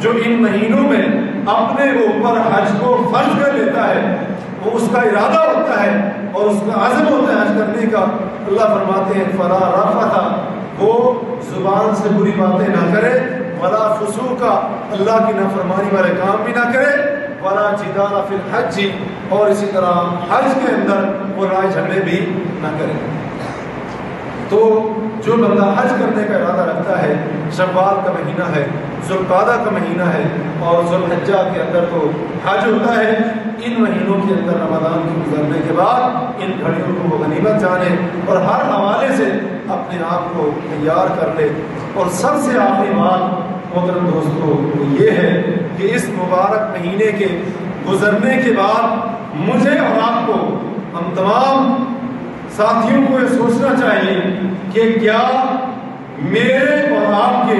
جو ان مہینوں میں اپنے اوپر حج کو فرض کر لیتا ہے، وہ اس کا ارادہ ہوتا ہے اور اس کا عزم ہوتا ہے حج کرنے کا، اللہ فرماتے ہیں فلا رفث، وہ زبان سے بری باتیں نہ کرے، ولا فسوق، اللہ کی نافرمانی والے کام بھی نہ کرے، ولا جدال فی الحج، اور اسی طرح حج کے اندر وہ لڑائی جھگڑے بھی نہ کرے۔ تو جو بندہ حج کرنے کا ارادہ رکھتا ہے، شوال کا مہینہ ہے، ذوالقعدہ کا مہینہ ہے اور ذوالحجہ کے اندر تو حج ہوتا ہے، ان مہینوں کے اندر رمضان کے گزرنے کے بعد ان گھڑیوں کو وہ غنیمت جانے اور ہر حوالے سے اپنے آپ کو تیار کر لے۔ اور سب سے آخری بات محترم دوستو یہ ہے کہ اس مبارک مہینے کے گزرنے کے بعد مجھے اور آپ کو، ہم تمام ساتھیوں کو یہ سوچنا چاہیے کہ کیا میرے اور آپ کے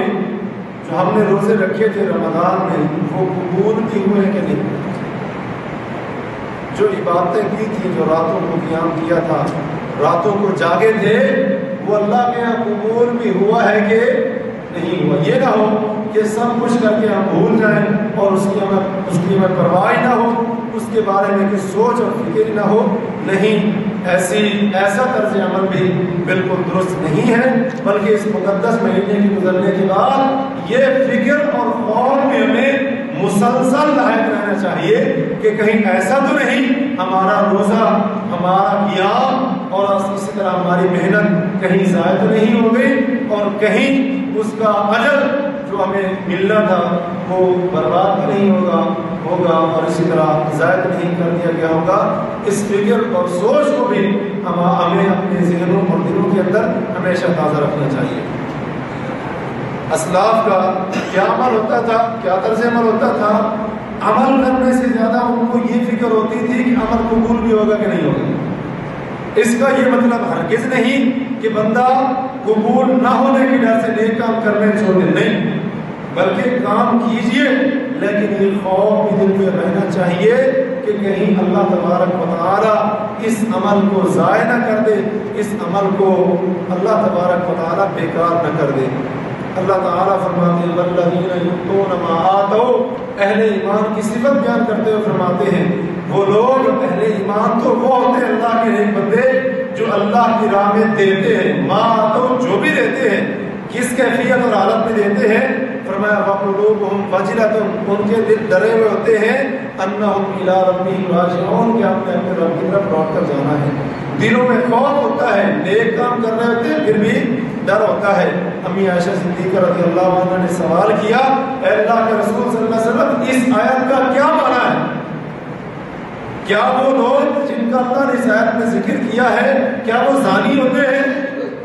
جو ہم نے روزے رکھے تھے رمضان میں وہ قبول بھی ہوئے کہ نہیں؟ جو عبادتیں کی تھیں، جو راتوں کو قیام کیا تھا، راتوں کو جاگے تھے، وہ اللہ کے یہاں قبول بھی ہوا ہے کہ نہیں ہوا؟ یہ نہ ہو کہ سب کچھ کر کے ہم بھول جائیں اور اس کی ہمیں پرواہ نہ ہو، اس کے بارے میں کوئی سوچ اور فکر نہ ہو۔ نہیں، ایسا طرز عمل بھی بالکل درست نہیں ہے، بلکہ اس مقدس مہینے کے گزرنے کے بعد یہ فکر اور خوف میں ہمیں مسلسل لاحق رہنا چاہیے کہ کہیں ایسا تو نہیں ہمارا روزہ، ہمارا قیام اور اسی طرح ہماری محنت کہیں ضائع تو نہیں ہو گئی اور کہیں اس کا اجر جو ہمیں ملنا تھا وہ برباد نہیں ہوگا اور اسی طرح ضائع نہیں کر دیا گیا ہوگا۔ اس فکر اور سوچ کو بھی ہمیں اپنے ذہنوں اور دلوں کے اندر ہمیشہ تازہ رکھنا چاہیے۔ اسلاف کا کیا عمل ہوتا تھا، کیا طرز عمل ہوتا تھا؟ عمل کرنے سے زیادہ ان کو یہ فکر ہوتی تھی کہ عمل قبول بھی ہوگا کہ نہیں ہوگا۔ اس کا یہ مطلب ہرگز نہیں کہ بندہ قبول نہ ہونے کی وجہ سے نیک کام کرنے چھوڑ دے، نہیں، بلکہ کام کیجئے، لیکن یہ خوف بھی دل میں رہنا چاہیے کہ کہیں اللہ تبارک و تعالی اس عمل کو ضائع نہ کر دے، اس عمل کو اللہ تبارک و تعالی بیکار نہ کر دے۔ اللہ تعالیٰ فرماتے ہیں والذین یؤتون ما آتوا، اہل ایمان کی صفت بیان کرتے ہوئے فرماتے ہیں وہ لوگ اہل ایمان تو وہ ہوتے ہیں اللہ کے نیک بندے جو اللہ کی راہ میں دیتے ہیں، ما آتوا جو بھی دیتے ہیں، کس کیفیت اور حالت میں دیتے ہیں؟ فرمایا وقلوبہم وجلۃ، ان کے دل ڈرے ہوئے ہوتے ہیں انہم الی ربہم راجعون، کہ ہم نے اپنے رب کی طرف لوٹ کر جانا ہے۔ دلوں میں خوف ہوتا ہے، نیک کام کر رہے ہوتے ہیں پھر بھی ڈر ہوتا ہے۔ امی عائشہ صدیقہ رضی اللہ عنہ نے سوال کیا اے اللہ کے رسول صلی اللہ علیہ وسلم اس آیت کا کیا معنی ہے؟ کیا وہ لوگ جن کا اللہ نے اس آیت میں ذکر کیا ہے کیا وہ زانی ہوتے ہیں؟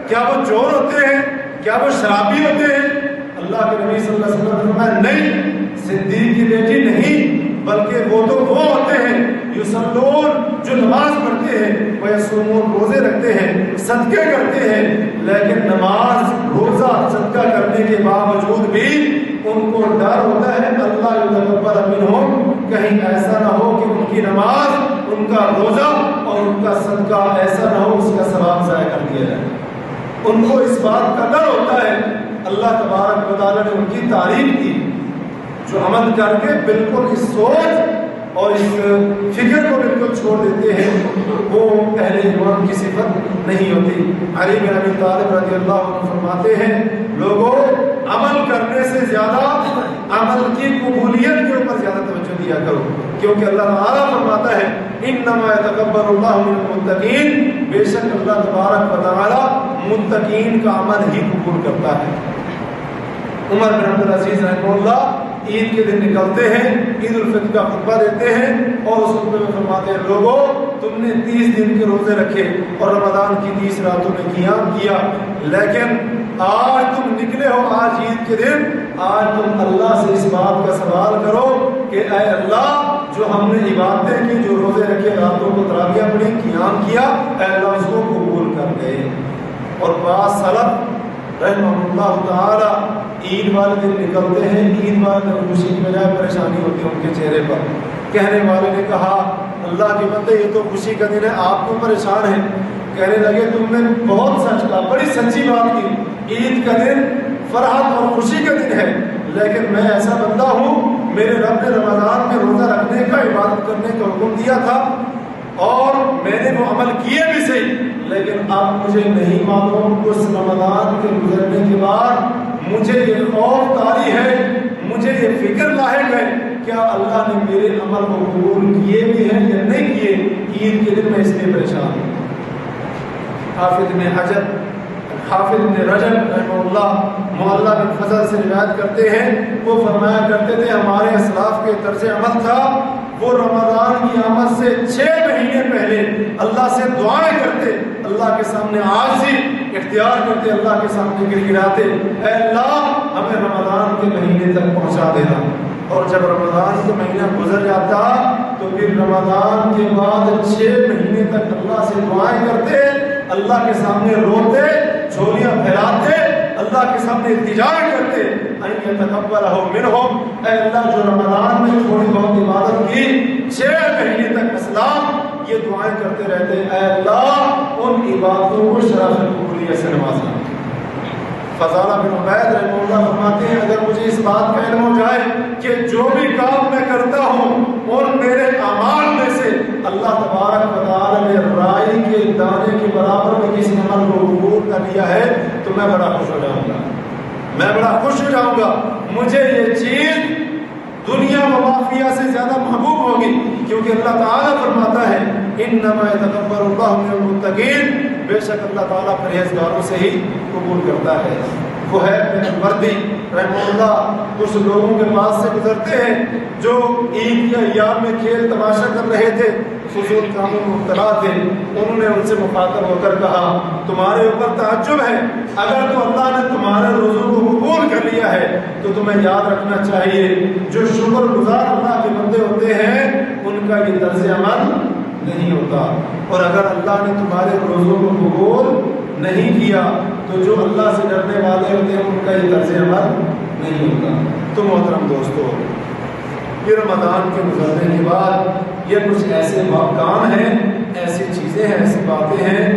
کیا وہ چور ہوتے ہیں؟ کیا وہ شرابی ہوتے ہیں؟ اللہ کے نبی صلی اللہ علیہ وسلم نے فرمایا نہیں، صدیق کی بیٹی نہیں، بلکہ وہ تو وہ ہوتے ہیں یصلون، جو نماز پڑھتے ہیں، ویصومون، روزے رکھتے ہیں، صدقے کرتے ہیں، لیکن نماز روزہ صدقہ کرنے کے باوجود بھی ان کو ڈر ہوتا ہے اللہ یتقبل منہم، کہیں ایسا نہ ہو کہ ان کی نماز، ان کا روزہ اور ان کا صدقہ ایسا نہ ہو اس کا ثواب ضائع کر دیا جائے۔ ان کو اس بات کا ڈر ہوتا ہے۔ اللہ تبارک و تعالیٰ نے ان کی تعریف کی جو عمل کر کے بالکل اس سوچ اور اس فکر کو بالکل چھوڑ دیتے ہیں، وہ اہل ایمان کی صفت نہیں ہوتی۔ علی بن ابی طالب رضی اللہ عنہ فرماتے ہیں لوگوں عمل کرنے سے زیادہ عمل کی قبولیت کے اوپر زیادہ توجہ دیا کرو، کیونکہ اللہ تعالیٰ فرماتا ہے انما یتقبل اللہ من المتقین، بے شک اللہ تبارک و تعالیٰ متقین کا عمل ہی قبول کرتا ہے۔ عمر بن عبدالعزیز رحمہ اللہ عید کے دن نکلتے ہیں، عید الفطر کا خطبہ دیتے ہیں اور اس خطبے میں فرماتے ہیں لوگوں تم نے 30 دن کے روزے رکھے اور رمضان کی 30 راتوں میں قیام کیا، لیکن آج تم نکلے ہو، آج عید کے دن، آج تم اللہ سے اس بات کا سوال کرو کہ اے اللہ جو ہم نے عبادتیں کی، جو روزے رکھے، راتوں کو تراویح پڑھی، قیام کیا، اے اللہ اس کو قبول کر دے۔ اور بعض سلف رحمہ اللہ تعالی عید والے دن نکلتے ہیں، عید والے دن خوشی کی بجائے پریشانی ہوتی ہے ان کے چہرے پر۔ کہنے والے نے کہا اللہ کے بندے یہ تو خوشی کا دن ہے، آپ کیوں پریشان ہیں؟ کہنے لگے تم نے بہت سچ کہا، بڑی سچی بات کی، عید کا دن فرحت اور خوشی کا دن ہے، لیکن میں ایسا بندہ ہوں میرے رب نے رمضان میں روزہ رکھنے کا، عبادت کرنے کا حکم دیا تھا اور میں نے وہ عمل کیے بھی صحیح، لیکن اب مجھے نہیں معلوم اس رمضان کے گزرنے کے بعد مجھے یہ خوف طاری ہے، مجھے یہ فکر لاحق ہے کیا اللہ نے میرے عمل کو قبول کیے بھی ہیں یا نہیں کیے، عید کے دن میں اس لیے پریشان ہوں۔ حافظ ابن رجب رحمہ اللہ معلّہ بن فضل سے روایت کرتے ہیں، وہ فرمایا کرتے تھے ہمارے اسلاف کے طرز عمل تھا وہ رمضان کی آمد سے 6 مہینے پہلے اللہ سے دعائیں کرتے، اللہ کے سامنے عاجزی اختیار کرتے، اللہ کے سامنے گڑگڑاتے اے اللہ ہمیں رمضان کے مہینے تک پہنچا دینا، اور جب رمضان کا مہینہ گزر جاتا تو پھر رمضان کے بعد 6 مہینے تک اللہ سے دعائیں کرتے، اللہ کے سامنے روتے، جھولیاں پھیلاتے، اللہ کے سامنے التجا کرتے ان یتقبلہ منہم، اے اللہ جو رمضان میں تھوڑی بہت عبادت کی 6 مہینے تک اسلام، یہ دعائیں کرتے رہتے اے اللہ ان عبادتوں کو شرف قبولیت سے نوازنا۔ فضالہ بن عبید رحمہ اللہ فرماتے ہیں اگر مجھے اس بات کا علم ہو جائے کہ جو بھی کام میں کرتا ہوں اور میرے اعمال میں سے اللہ تبارک و تعالی نے رائی کے دانے کے برابر میں کسی عمل کو قبول کر لیا ہے تو میں بڑا خوش ہو جاؤں گا، میں بڑا خوش ہو جاؤں گا، مجھے یہ چیز دنیا و مافیہ سے زیادہ محبوب ہوگی، کیونکہ اللہ تعالیٰ فرماتا ہے انما یتقبل اللہ من المتقین، بے شک اللہ تعالیٰ پرہیزگاروں سے ہی قبول کرتا ہے۔ وہ ہے بن وردی رحمہ اللہ کچھ لوگوں کے پاس سے گزرتے ہیں جو عید کے ایام میں کھیل تماشا کر رہے تھے، فضول کاموں میں مبتلا تھے، انہوں نے ان سے مخاطب ہو کر کہا تمہارے اوپر تعجب ہے، اگر تو اللہ نے تمہارے روزوں کو قبول کر لیا ہے تو تمہیں یاد رکھنا چاہیے جو شکر گزار اللہ کے بندے ہوتے ہیں ان کا یہ طرز عمل نہیں ہوتا، اور اگر اللہ نے تمہارے روزوں کو قبول نہیں کیا تو جو اللہ سے ڈرنے والے ہوتے ہیں ان کا یہ طرز عمل نہیں ہوتا۔ تو محترم دوستو، یہ رمضان کے گزرنے کے بعد یہ کچھ ایسے کام ہیں، ایسی چیزیں ہیں، ایسی باتیں ہیں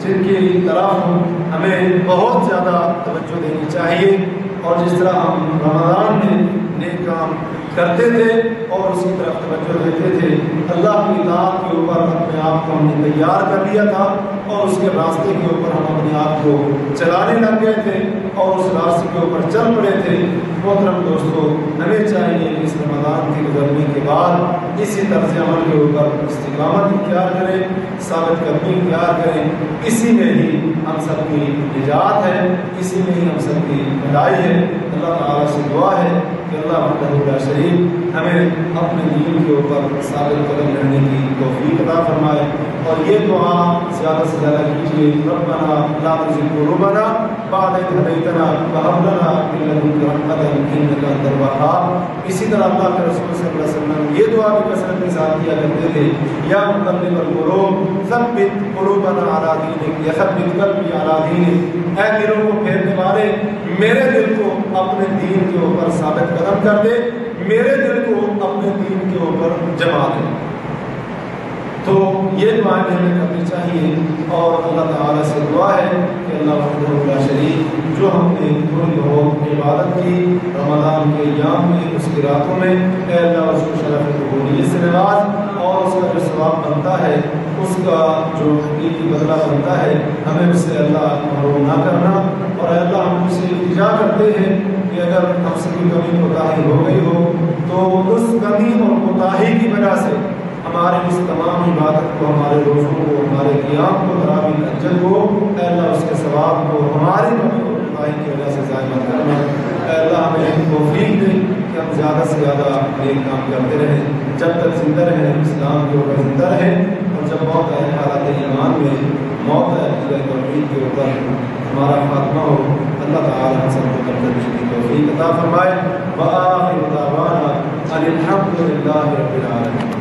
جن کی طرف ہمیں بہت زیادہ توجہ دینی چاہیے۔ اور جس طرح ہم رمضان میں نیک کام کرتے تھے اور اس کی طرف توجہ دیتے تھے، اللہ کی اطاعت کے اوپر اپنے آپ کو ہم نے تیار کر لیا تھا اور اس کے راستے کے اوپر ہم اپنے آپ کو چلانے لگ گئے تھے اور اس راستے کے اوپر چل پڑے تھے۔ محترم دوستو، ہمیں چاہیے کہ اس رمضان کے گزرنے کے بعد اسی طرز عمل کے اوپر استقامت اختیار کریں، ثابت قدمی اختیار کریں۔ اسی میں ہی ہم سب کی نجات ہے، اسی میں ہی ہم سب کی بھلائی ہے۔ اللہ تعالیٰ سے دعا ہے کہ اللہ وحدہ لا شریک ہمیں اپنے دین کے اوپر ثابت قدم رہنے کی توفیق عطا فرمائے۔ اور یہ دعا زیادہ سے زیادہ کیجیے، ربنا لا تزغ قلوبنا بعد إذ هديتنا وهب لنا من لدنك رحمة إنك أنت الوهاب۔ اسی طرح اللہ کے رسول صلی اللہ علیہ وسلم یہ دعا بھی کثرت کے ساتھ کیا کرتے تھے، یا مقلب القلوب ثبت قلوبنا على دینک یا ثبت قلبی على دینک، اے دلوں کو پھیرنے والے میرے دل کو اپنے دین کے اوپر ثابت قدم کر دے، میرے دل کو اپنے دین کے اوپر جما دے۔ تو یہ دعائیں ہمیں کرنی چاہیے اور اللہ تعالیٰ سے دعا ہے کہ اللہ وحدہ لا شریک جو ہم نے تھوڑی بہت عبادت کی رمضان کے ایام میں، اس کی راتوں میں، اے اللہ اس کو شرف قبولیت سے نواز اور اس کا جو ثواب بنتا ہے، اس کا جو حقیقی بدلہ بنتا ہے، ہمیں اس سے اللہ محروم نہ کرنا۔ اور اے اللہ ہم سے التجا کرتے ہیں کہ اگر ہم سے کوئی کمی کوتاہی ہو گئی ہو تو اس کمی اور کوتاہی کی وجہ سے ہمارے اس تمام عبادت کو، ہمارے روزوں کو، ہمارے قیام کو، تراویح اجر کو، اے اللہ اس کے ثواب کو ہماری کمی اور کوتاہی کی وجہ سے ضائع مت کرنا۔ اے اللہ ہمیں توفیق دے کہ ہم زیادہ سے زیادہ نیک کام کرتے رہیں، جب تک زندہ رہیں اسلام کے اوپر زندہ رہیں، اور جب موت آئے حالت ایمان میں، موت آئے عقیدہ توحید کے اوپر ہمارا خاتمہ ہو، اللہ تعالیٰ ہم سب کو تندرستی کی توفیق عطا فرمائے۔ وآخر دعوانا ان الحمد للہ رب العالمین۔